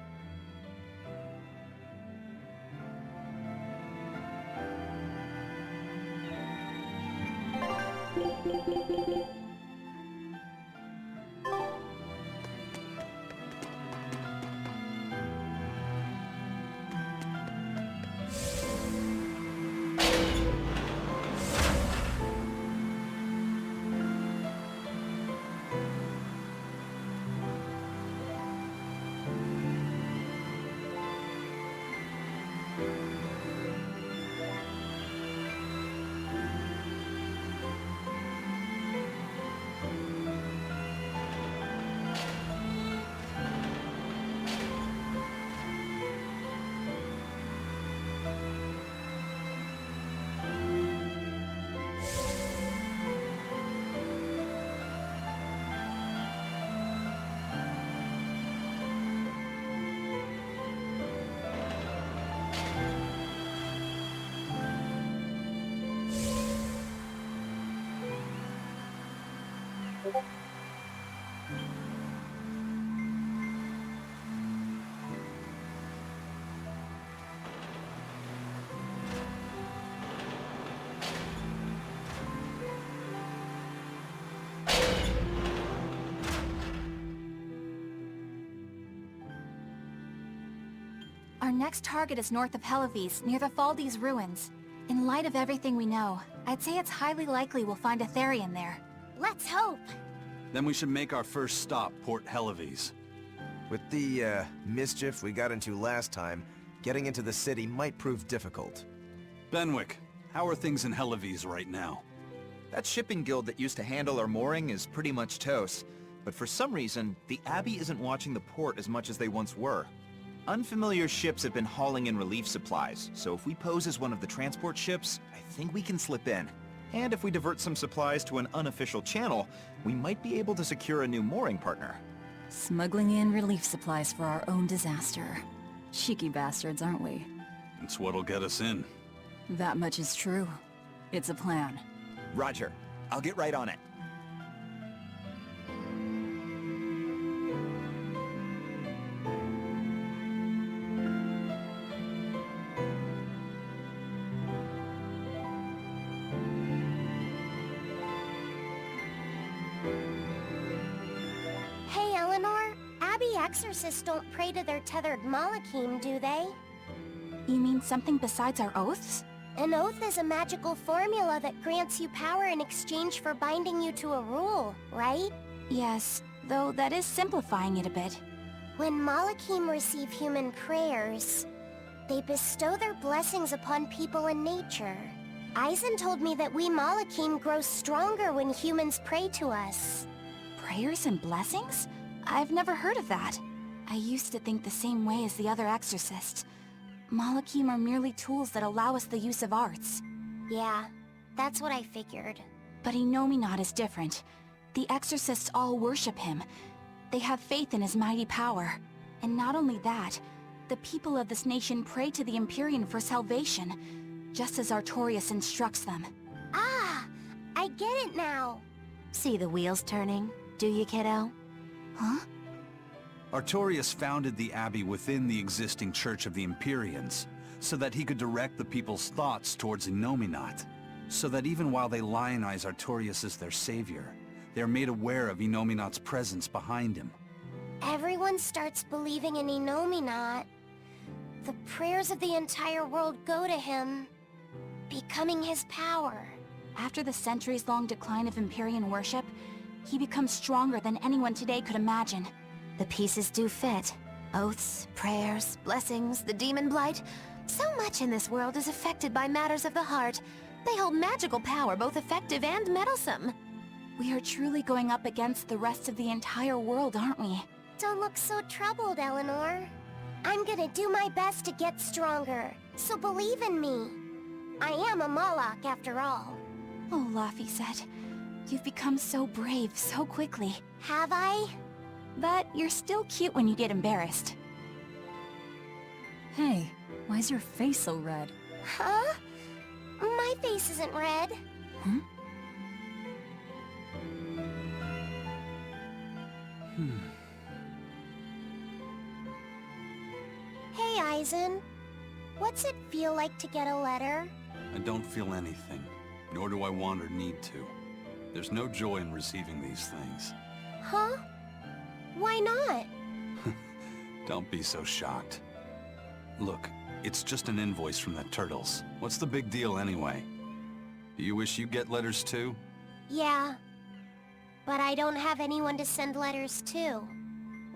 Our next target is north of Helivis, near the Faldes ruins. In light of everything we know, I'd say it's highly likely we'll find a Therian there. Let's hope! Then we should make our first stop, Port Helivis. With the, mischief we got into last time, getting into the city might prove difficult. Benwick, how are things in Helivis right now? That shipping guild that used to handle our mooring is pretty much toast. But for some reason, the Abbey isn't watching the port as much as they once were. Unfamiliar ships have been hauling in relief supplies, so if we pose as one of the transport ships, I think we can slip in. And if we divert some supplies to an unofficial channel, we might be able to secure a new mooring partner. Smuggling in relief supplies for our own disaster. Cheeky bastards, aren't we? It's what'll get us in. That much is true. It's a plan. Roger. I'll get right on it. Hey, Eleanor. Abbey exorcists don't pray to their tethered Malakim, do they? You mean something besides our oaths? An oath is a magical formula that grants you power in exchange for binding you to a rule, right? Yes, though that is simplifying it a bit. When Malakim receive human prayers, they bestow their blessings upon people and nature. Aizen told me that we Malakim grow stronger when humans pray to us. Prayers and blessings? I've never heard of that. I used to think the same way as the other exorcists. Malakim are merely tools that allow us the use of arts. Yeah, That's what I figured. But Innominat is different. The exorcists all worship him. They have faith in his mighty power. And not only that, the people of this nation pray to the Empyrean for salvation, just as Artorias instructs them. Ah, I get it now. See the wheels turning, do you, kiddo? Huh? Artorias founded the Abbey within the existing Church of the Empyreans, so that he could direct the people's thoughts towards Innominat. So that even while they lionize Artorias as their savior, they are made aware of Innominat's presence behind him. Everyone starts believing in Innominat. The prayers of the entire world go to him, becoming his power. After the centuries-long decline of Empyrean worship, he becomes stronger than anyone today could imagine. The pieces do fit. Oaths, prayers, blessings, the demon blight. So much in this world is affected by matters of the heart. They hold magical power, both effective and meddlesome. We are truly going up against the rest of the entire world, aren't we? Don't look so troubled, Eleanor. I'm gonna do my best to get stronger, so believe in me. I am a Moloch, after all. Oh, Laphicet, you've become so brave so quickly. Have I? But you're still cute when you get embarrassed. Hey, why's your face so red? Huh? My face isn't red. Hmm? Hey, Eisen. What's it feel like to get a letter? I don't feel anything, nor do I want or need to. There's no joy in receiving these things. Huh? Why not? Don't be so shocked. Look, it's just an invoice from the Turtles. What's the big deal anyway? Do you wish you get letters too? Yeah. But I don't have anyone to send letters to.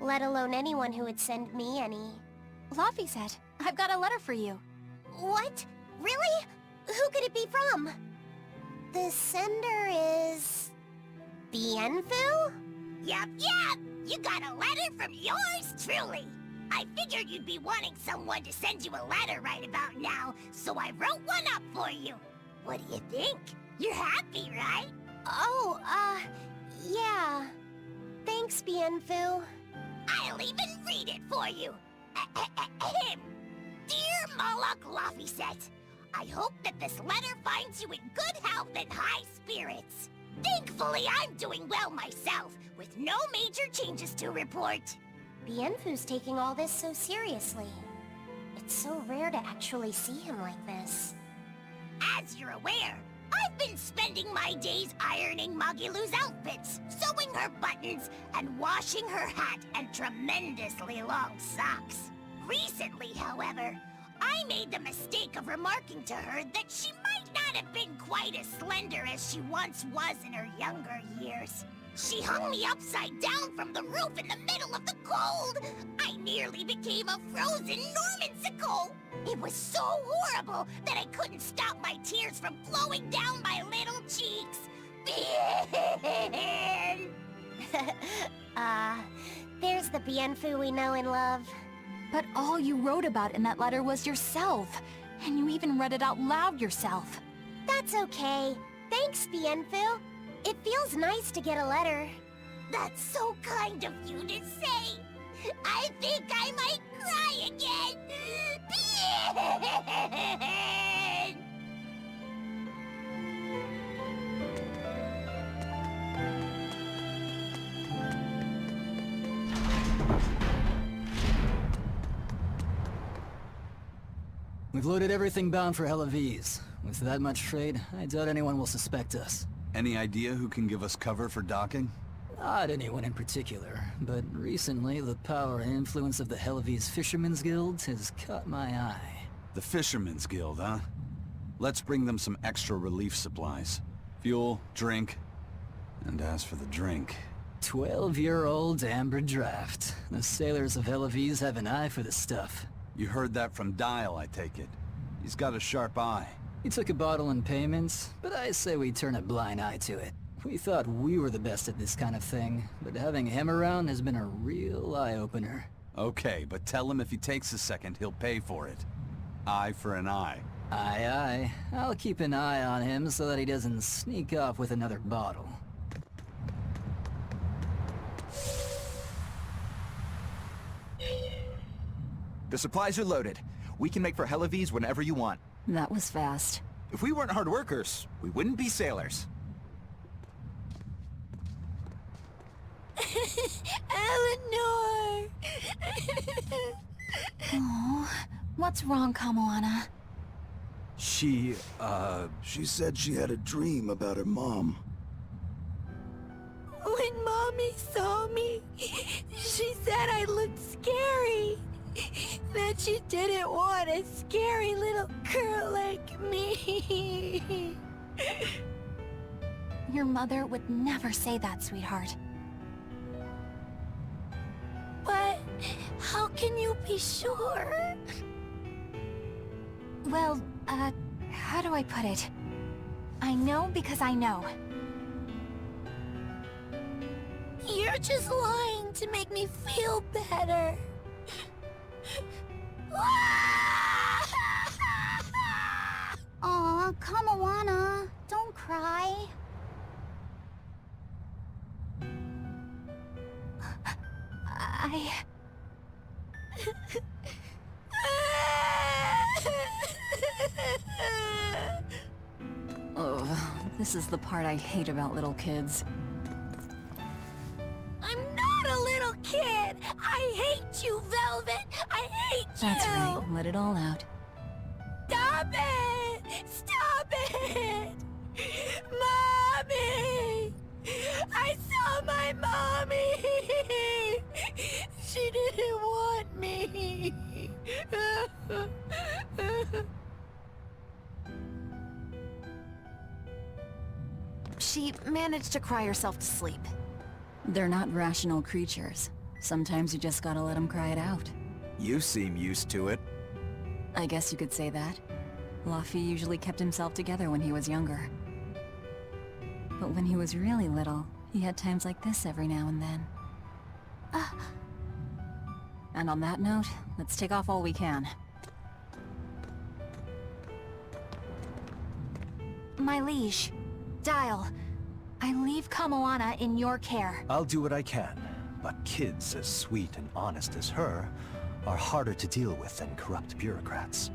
Let alone anyone who would send me any. Laphicet, I've got a letter for you. What? Really? Who could it be from? The sender is... Bienfu? Yup. You got a letter from yours truly. I figured you'd be wanting someone to send you a letter right about now, so I wrote one up for you. What do you think? You're happy, right? Oh, yeah. Thanks, Bienfu. I'll even read it for you. Dear Moloch Laphicet, I hope that this letter finds you in good health and high spirits. Thankfully, I'm doing well myself, with no major changes to report. Bienfu's taking all this so seriously. It's so rare to actually see him like this. As you're aware, I've been spending my days ironing Magilu's outfits, sewing her buttons, and washing her hat and tremendously long socks. Recently, however, I made the mistake of remarking to her that she might not have been quite as slender as she once was in her younger years. She hung me upside down from the roof in the middle of the cold. I nearly became a frozen Normansicle. It was so horrible that I couldn't stop my tears from flowing down my little cheeks. There's the Bienfu we know and love. But all you wrote about in that letter was yourself. And you even read it out loud yourself. That's okay. Thanks, Bienfu. It feels nice to get a letter. That's so kind of you to say. I think I might cry again. We've loaded everything bound for Helaviz. With that much trade, I doubt anyone will suspect us. Any idea who can give us cover for docking? Not anyone in particular, but recently the power and influence of the Helaviz Fishermen's Guild has caught my eye. The Fishermen's Guild, huh? Let's bring them some extra relief supplies. Fuel, drink, and as for the drink... 12-year-old amber draft. The sailors of Helaviz have an eye for the stuff. You heard that from Dial, I take it. He's got a sharp eye. He took a bottle in payments, but I say we turn a blind eye to it. We thought we were the best at this kind of thing, but having him around has been a real eye-opener. Okay, but tell him if he takes a second, he'll pay for it. Eye for an eye. Aye, aye. I'll keep an eye on him so that he doesn't sneak off with another bottle. The supplies are loaded. We can make for Helavies whenever you want. That was fast. If we weren't hard workers, we wouldn't be sailors. Eleanor! Oh, what's wrong, Kamoana? She said she had a dream about her mom. When Mommy saw me, she said I looked scary. That she didn't want a scary little girl like me. Your mother would never say that, sweetheart. But how can you be sure? Well, how do I put it? I know because I know. You're just lying to make me feel better. Aw, Kamoana, don't cry. Oh, this is the part I hate about little kids. I'm not a little kid! I hate you, Velvet! I hate you! That's right, let it all out. Stop it! Stop it! Mommy! I saw my mommy! She didn't want me! She managed to cry herself to sleep. They're not rational creatures. Sometimes you just gotta let them cry it out. You seem used to it. I guess you could say that. Luffy usually kept himself together when he was younger. But when he was really little, he had times like this every now and then. And on that note, let's take off all we can. My liege, Dial, I leave Kamoana in your care. I'll do what I can, but kids as sweet and honest as her are harder to deal with than corrupt bureaucrats.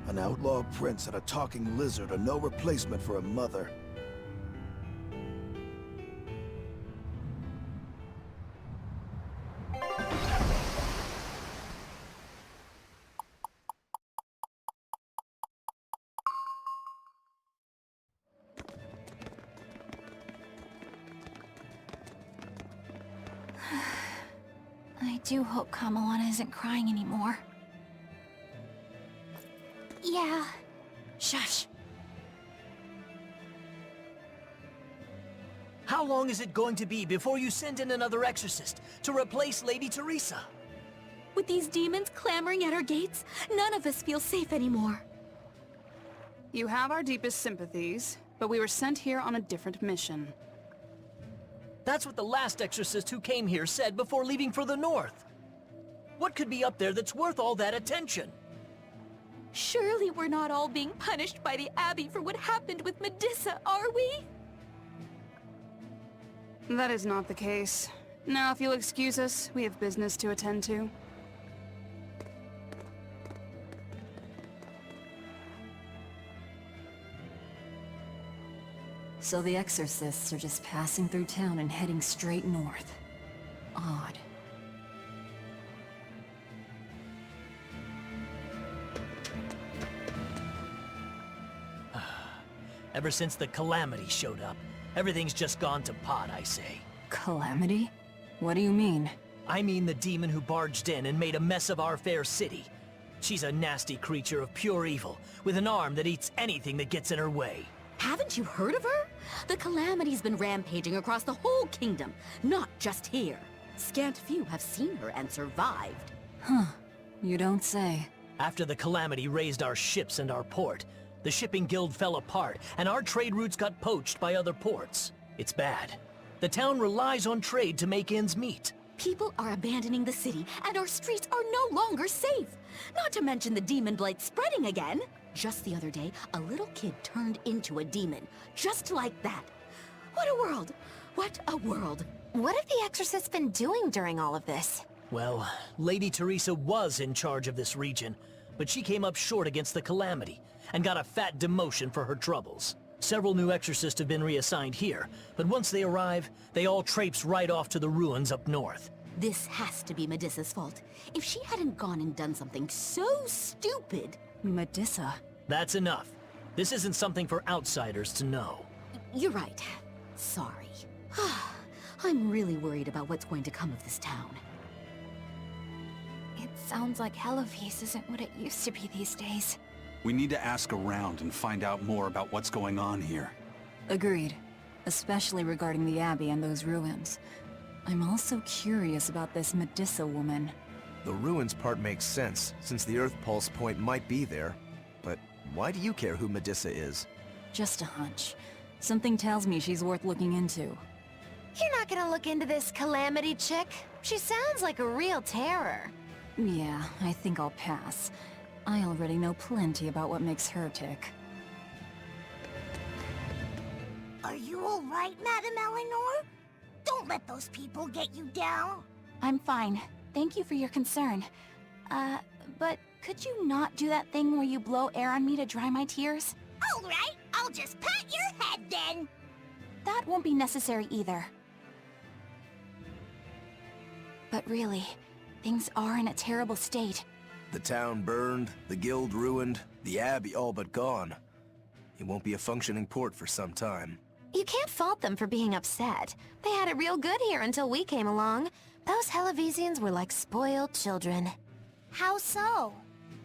An outlaw prince and a talking lizard are no replacement for a mother. I do hope Kamoana isn't crying anymore. Yeah. Shush! How long is it going to be before you send in another exorcist to replace Lady Teresa? With these demons clamoring at our gates, none of us feel safe anymore. You have our deepest sympathies, but we were sent here on a different mission. That's what the last exorcist who came here said before leaving for the north. What could be up there that's worth all that attention? Surely we're not all being punished by the Abbey for what happened with Medusa, are we? That is not the case. Now, if you'll excuse us, we have business to attend to. So the exorcists are just passing through town and heading straight north. Odd. Ever since the Calamity showed up, everything's just gone to pot, I say. Calamity? What do you mean? I mean the demon who barged in and made a mess of our fair city. She's a nasty creature of pure evil, with an arm that eats anything that gets in her way. Haven't you heard of her? The Calamity's been rampaging across the whole kingdom, not just here. Scant few have seen her and survived. Huh. You don't say. After the Calamity raised our ships and our port, the shipping guild fell apart, and our trade routes got poached by other ports. It's bad. The town relies on trade to make ends meet. People are abandoning the city, and our streets are no longer safe. Not to mention the demon blight spreading again. Just the other day, a little kid turned into a demon. Just like that. What a world! What a world! What have the Exorcists been doing during all of this? Well, Lady Teresa was in charge of this region, but she came up short against the Calamity, and got a fat demotion for her troubles. Several new exorcists have been reassigned here, but once they arrive, they all traipse right off to the ruins up north. This has to be Medissa's fault. If she hadn't gone and done something so stupid... Medissa? That's enough. This isn't something for outsiders to know. You're right. Sorry. I'm really worried about what's going to come of this town. It sounds like Hellofeast isn't what it used to be these days. We need to ask around and find out more about what's going on here. Agreed. Especially regarding the Abbey and those ruins. I'm also curious about this Medissa woman. The ruins part makes sense, since the Earth Pulse point might be there. But why do you care who Medissa is? Just a hunch. Something tells me she's worth looking into. You're not gonna look into this Calamity chick? She sounds like a real terror. Yeah, I think I'll pass. I already know plenty about what makes her tick. Are you all right, Madame Eleanor? Don't let those people get you down. I'm fine. Thank you for your concern. But could you not do that thing where you blow air on me to dry my tears? All right, I'll just pat your head then. That won't be necessary either. But really, things are in a terrible state. The town burned, the guild ruined, the abbey all but gone. It won't be a functioning port for some time. You can't fault them for being upset. They had it real good here until we came along. Those Hellavesians were like spoiled children. How so?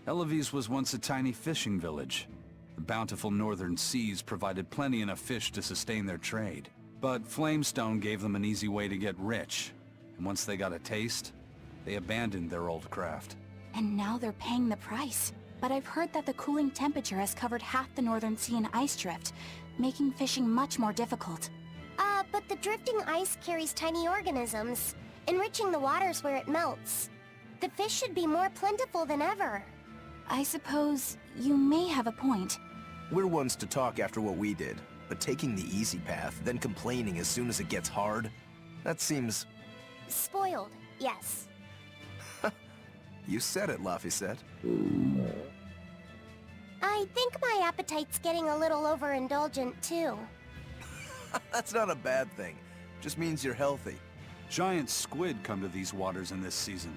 Hellawes was once a tiny fishing village. The bountiful northern seas provided plenty enough fish to sustain their trade. But Flamestone gave them an easy way to get rich. And once they got a taste, they abandoned their old craft. And now they're paying the price. But I've heard that the cooling temperature has covered half the northern sea in ice drift, making fishing much more difficult. But the drifting ice carries tiny organisms, enriching the waters where it melts. The fish should be more plentiful than ever. I suppose you may have a point. We're ones to talk after what we did, but taking the easy path, then complaining as soon as it gets hard, that seems... Spoiled, yes. You said it, Laphicet. I think my appetite's getting a little overindulgent, too. That's not a bad thing. Just means you're healthy. Giant squid come to these waters in this season.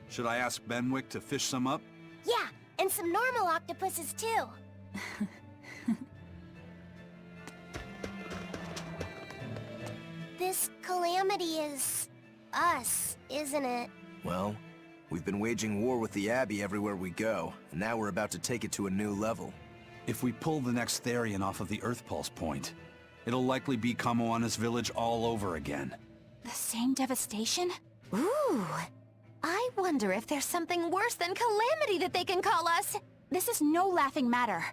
Should I ask Benwick to fish some up? Yeah, and some normal octopuses, too. This calamity is... us, isn't it? Well, we've been waging war with the Abbey everywhere we go, and now we're about to take it to a new level. If we pull the next Therian off of the Earth Pulse point, it'll likely be Kamoana's village all over again. The same devastation? Ooh. I wonder if there's something worse than Calamity that they can call us. This is no laughing matter.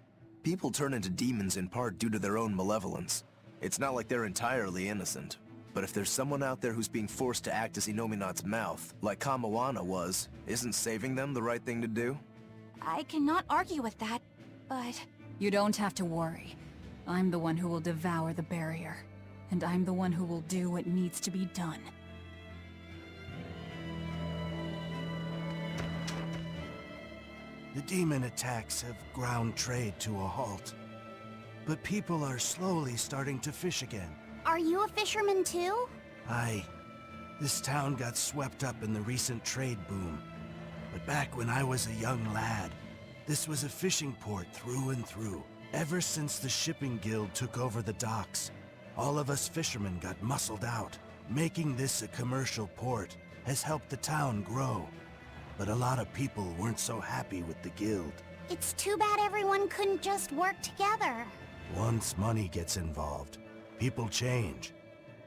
People turn into demons in part due to their own malevolence. It's not like they're entirely innocent. But if there's someone out there who's being forced to act as Inominat's mouth, like Kamoana was, isn't saving them the right thing to do? I cannot argue with that, but... You don't have to worry. I'm the one who will devour the barrier. And I'm the one who will do what needs to be done. The demon attacks have ground trade to a halt. But people are slowly starting to fish again. Are you a fisherman, too? Aye. This town got swept up in the recent trade boom. But back when I was a young lad, this was a fishing port through and through. Ever since the shipping guild took over the docks, all of us fishermen got muscled out. Making this a commercial port has helped the town grow. But a lot of people weren't so happy with the guild. It's too bad everyone couldn't just work together. Once money gets involved, people change.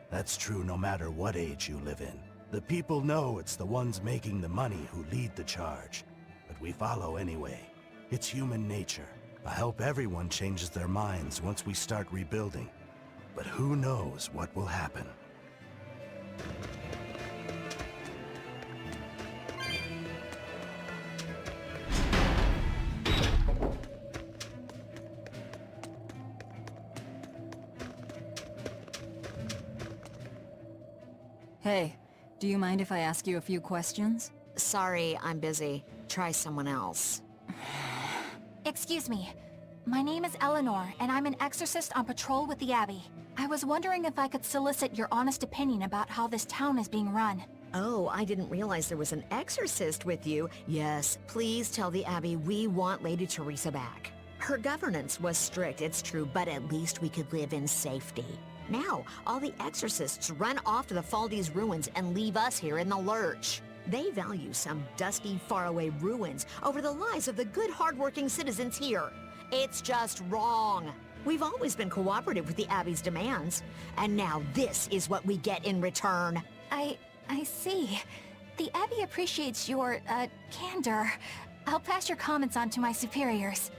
That's true no matter what age you live in. The people know it's the ones making the money who lead the charge. But we follow anyway. It's human nature. I hope everyone changes their minds once we start rebuilding. But who knows what will happen. Hey, do you mind if I ask you a few questions? Sorry, I'm busy. Try someone else. Excuse me. My name is Eleanor, and I'm an exorcist on patrol with the Abbey. I was wondering if I could solicit your honest opinion about how this town is being run. Oh, I didn't realize there was an exorcist with you. Yes, please tell the Abbey we want Lady Teresa back. Her governance was strict, it's true, but at least we could live in safety. Now, all the exorcists run off to the Faldi's ruins and leave us here in the lurch. They value some dusty, faraway ruins over the lives of the good, hardworking citizens here. It's just wrong. We've always been cooperative with the Abbey's demands, and now this is what we get in return. I see. The Abbey appreciates your, candor. I'll pass your comments on to my superiors.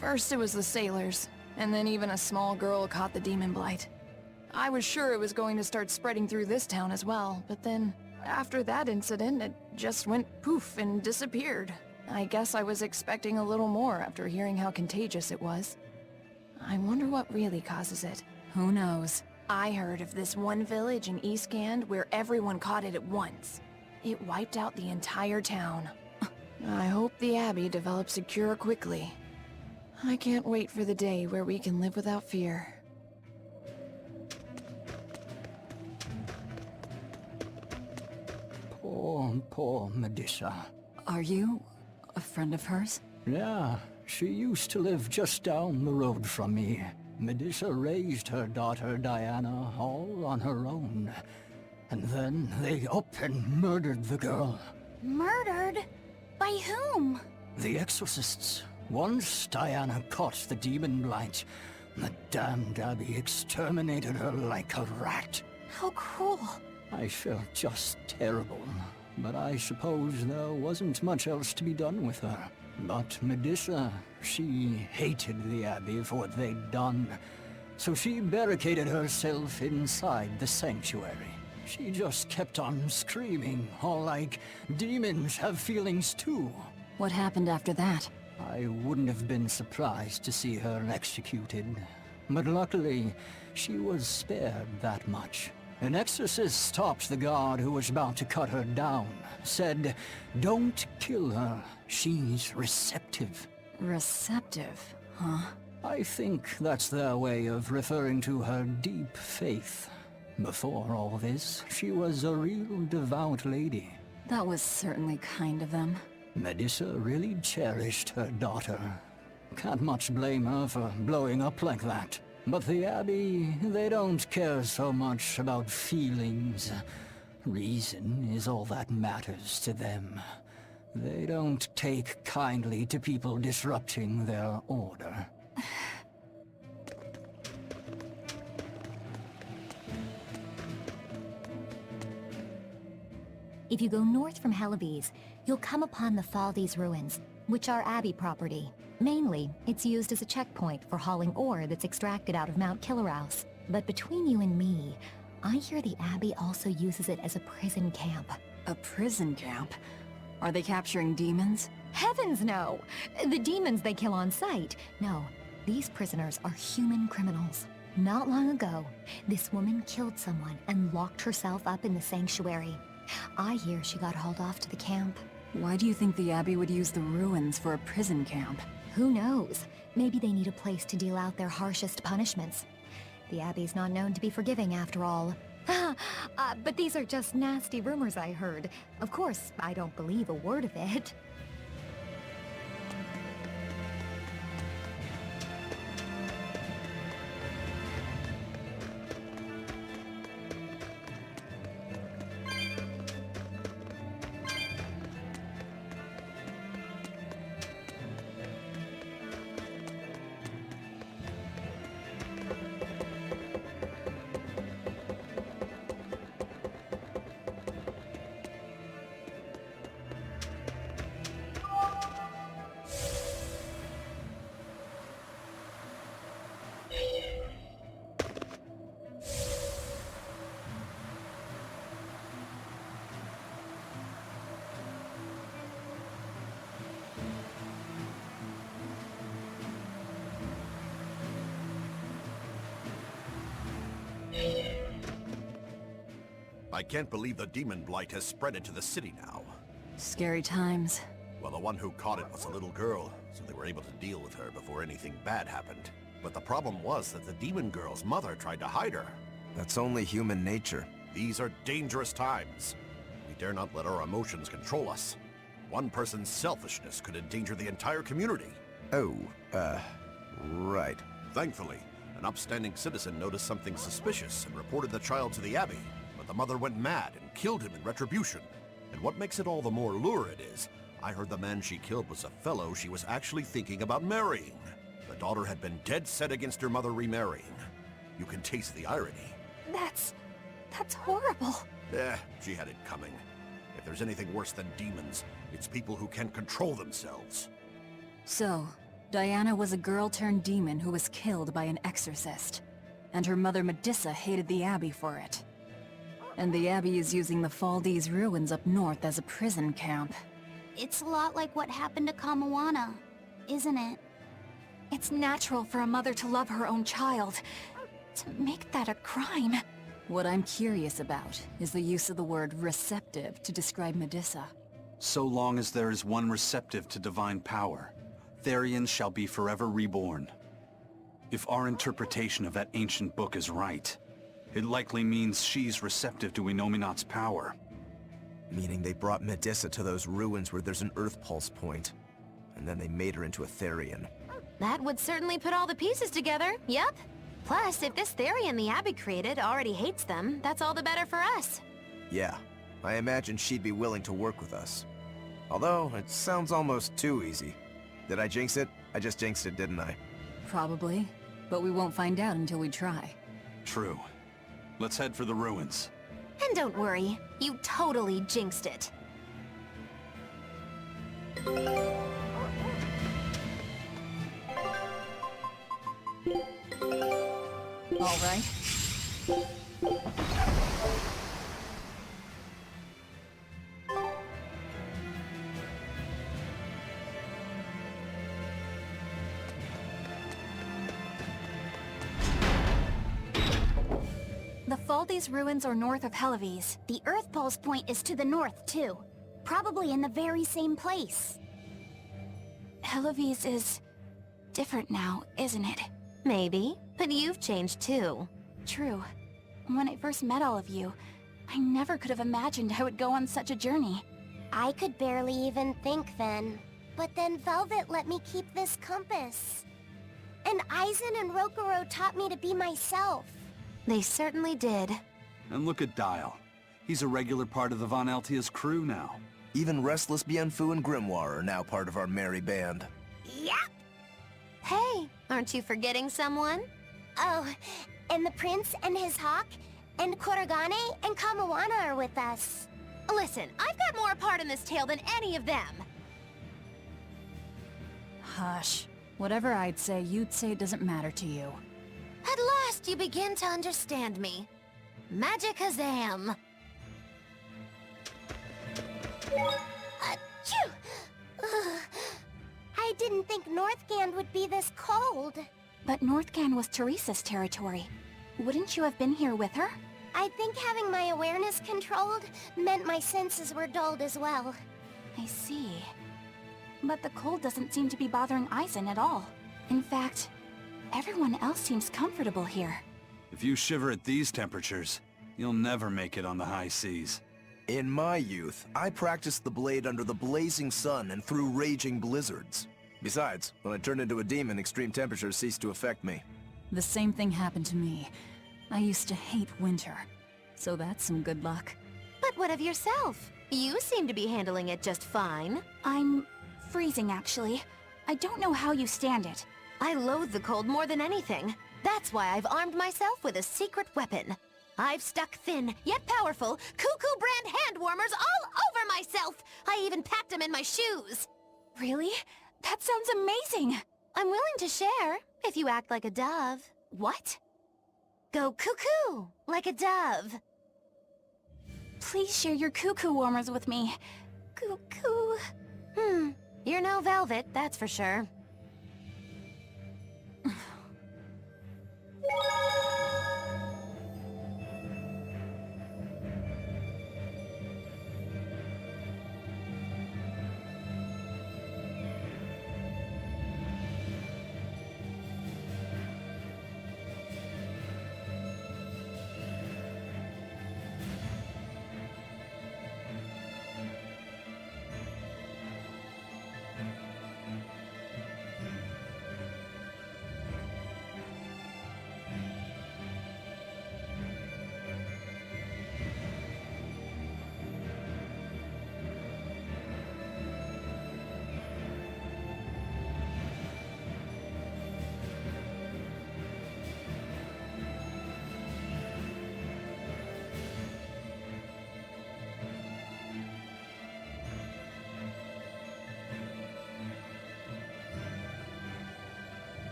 First it was the sailors, and then even a small girl caught the demon blight. I was sure it was going to start spreading through this town as well, but then, after that incident, it just went poof and disappeared. I guess I was expecting a little more after hearing how contagious it was. I wonder what really causes it. Who knows? I heard of this one village in East Gand where everyone caught it at once. It wiped out the entire town. I hope the Abbey develops a cure quickly. I can't wait for the day where we can live without fear. Poor Medusa. Are you a friend of hers? Yeah, she used to live just down the road from me. Medusa raised her daughter Diana all on her own. And then they up and murdered the girl. Murdered? By whom? The exorcists. Once Diana caught the demon blight, the damned Abbey exterminated her like a rat. How cruel. I felt just terrible, but I suppose there wasn't much else to be done with her. But Medusa, she hated the Abbey for what they'd done, so she barricaded herself inside the sanctuary. She just kept on screaming, all like, demons have feelings too. What happened after that? I wouldn't have been surprised to see her executed, but luckily, she was spared that much. An exorcist stopped the guard who was about to cut her down, said, "Don't kill her, she's receptive." Receptive, huh? I think that's their way of referring to her deep faith. Before all this, she was a real devout lady. That was certainly kind of them. Medusa really cherished her daughter. Can't much blame her for blowing up like that. But the Abbey, they don't care so much about feelings. Reason is all that matters to them. They don't take kindly to people disrupting their order. If you go north from Hellebes, you'll come upon the Faldi's ruins, which are Abbey property. Mainly, it's used as a checkpoint for hauling ore that's extracted out of Mount Killerhouse. But between you and me, I hear the Abbey also uses it as a prison camp. A prison camp? Are they capturing demons? Heavens no! The demons they kill on sight. No, these prisoners are human criminals. Not long ago, this woman killed someone and locked herself up in the sanctuary. I hear she got hauled off to the camp. Why do you think the Abbey would use the ruins for a prison camp? Who knows? Maybe they need a place to deal out their harshest punishments. The Abbey's not known to be forgiving after all. But these are just nasty rumors I heard. Of course, I don't believe a word of it. I can't believe the demon blight has spread into the city now. Scary times. Well, the one who caught it was a little girl, so they were able to deal with her before anything bad happened. But the problem was that the demon girl's mother tried to hide her. That's only human nature. These are dangerous times. We dare not let our emotions control us. One person's selfishness could endanger the entire community. Oh, right. Thankfully, an upstanding citizen noticed something suspicious and reported the child to the Abbey, but the mother went mad and killed him in retribution. And what makes it all the more lurid is, I heard the man she killed was a fellow she was actually thinking about marrying. The daughter had been dead set against her mother remarrying. You can taste the irony. That's horrible. She had it coming. If there's anything worse than demons, it's people who can't control themselves. So, Diana was a girl-turned-demon who was killed by an exorcist. And her mother Medissa hated the Abbey for it. And the Abbey is using the Faldi's ruins up north as a prison camp. It's a lot like what happened to Kamawana, isn't it? It's natural for a mother to love her own child. To make that a crime. What I'm curious about is the use of the word receptive to describe Medissa. So long as there is one receptive to divine power, Therians shall be forever reborn. If our interpretation of that ancient book is right, it likely means she's receptive to Inominat's power. Meaning they brought Medissa to those ruins where there's an Earth Pulse point, and then they made her into a Therian. That would certainly put all the pieces together, yep. Plus, if this Therian the Abbey created already hates them, that's all the better for us. Yeah, I imagine she'd be willing to work with us. Although, it sounds almost too easy. Did I jinx it? I just jinxed it, didn't I? Probably, but we won't find out until we try. True. Let's head for the ruins. And don't worry, you totally jinxed it. All right. The Faldi's ruins are north of Helives. The Earth Pulse point is to the north, too. Probably in the very same place. Helives is different now, isn't it? Maybe, but you've changed too. True. When I first met all of you, I never could have imagined I would go on such a journey. I could barely even think then. But then Velvet let me keep this compass. And Aizen and Rokuro taught me to be myself. They certainly did. And look at Dial. He's a regular part of the Von Altia's crew now. Even Restless Bienfu and Grimoire are now part of our merry band. Yep. Hey, aren't you forgetting someone? Oh, and the prince and his hawk, and Kuragane and Kamawana are with us. Listen, I've got more part in this tale than any of them. Hush. Whatever I'd say, you'd say it doesn't matter to you. At last you begin to understand me. Magic Kazam! Achoo! I didn't think Northgand would be this cold. But Northgand was Teresa's territory. Wouldn't you have been here with her? I think having my awareness controlled meant my senses were dulled as well. I see. But the cold doesn't seem to be bothering Aizen at all. In fact, everyone else seems comfortable here. If you shiver at these temperatures, you'll never make it on the high seas. In my youth, I practiced the blade under the blazing sun and through raging blizzards. Besides, when I turned into a demon, extreme temperatures ceased to affect me. The same thing happened to me. I used to hate winter. So that's some good luck. But what of yourself? You seem to be handling it just fine. I'm freezing, actually. I don't know how you stand it. I loathe the cold more than anything. That's why I've armed myself with a secret weapon. I've stuck thin, yet powerful, Cuckoo brand hand warmers all over myself! I even packed them in my shoes! Really? That sounds amazing! I'm willing to share, if you act like a dove. What? Go cuckoo, like a dove. Please share your cuckoo warmers with me. Cuckoo. You're no velvet, that's for sure.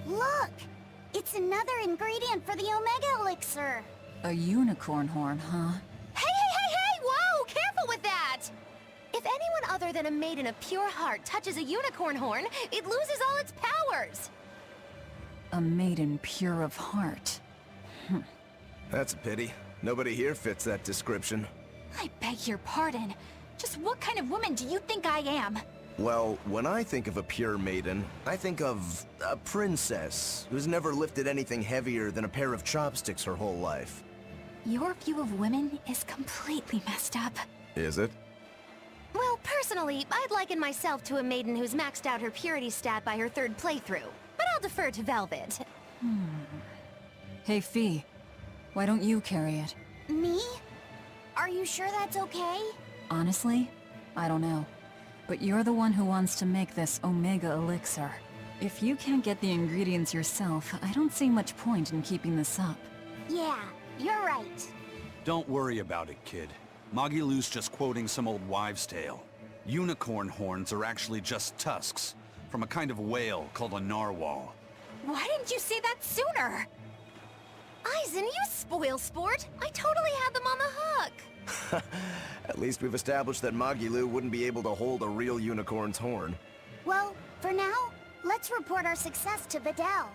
Look! It's another ingredient for the Omega Elixir. A unicorn horn, huh? Hey! Whoa! Careful with that! If anyone other than a maiden of pure heart touches a unicorn horn, it loses all its powers! A maiden pure of heart. That's a pity. Nobody here fits that description. I beg your pardon. Just what kind of woman do you think I am? Well, when I think of a pure maiden, I think of a princess who's never lifted anything heavier than a pair of chopsticks her whole life. Your view of women is completely messed up. Is it? Well, personally, I'd liken myself to a maiden who's maxed out her purity stat by her third playthrough. But I'll defer to Velvet. Hey, Fee. Why don't you carry it? Me? Are you sure that's okay? Honestly, I don't know. But you're the one who wants to make this Omega Elixir. If you can't get the ingredients yourself, I don't see much point in keeping this up. Yeah, you're right. Don't worry about it, kid. Magilou's just quoting some old wives' tale. Unicorn horns are actually just tusks, from a kind of whale called a narwhal. Why didn't you say that sooner? Aizen, you spoil sport! I totally had them on the hook! At least we've established that Magilou wouldn't be able to hold a real unicorn's horn. Well, for now, let's report our success to Videl.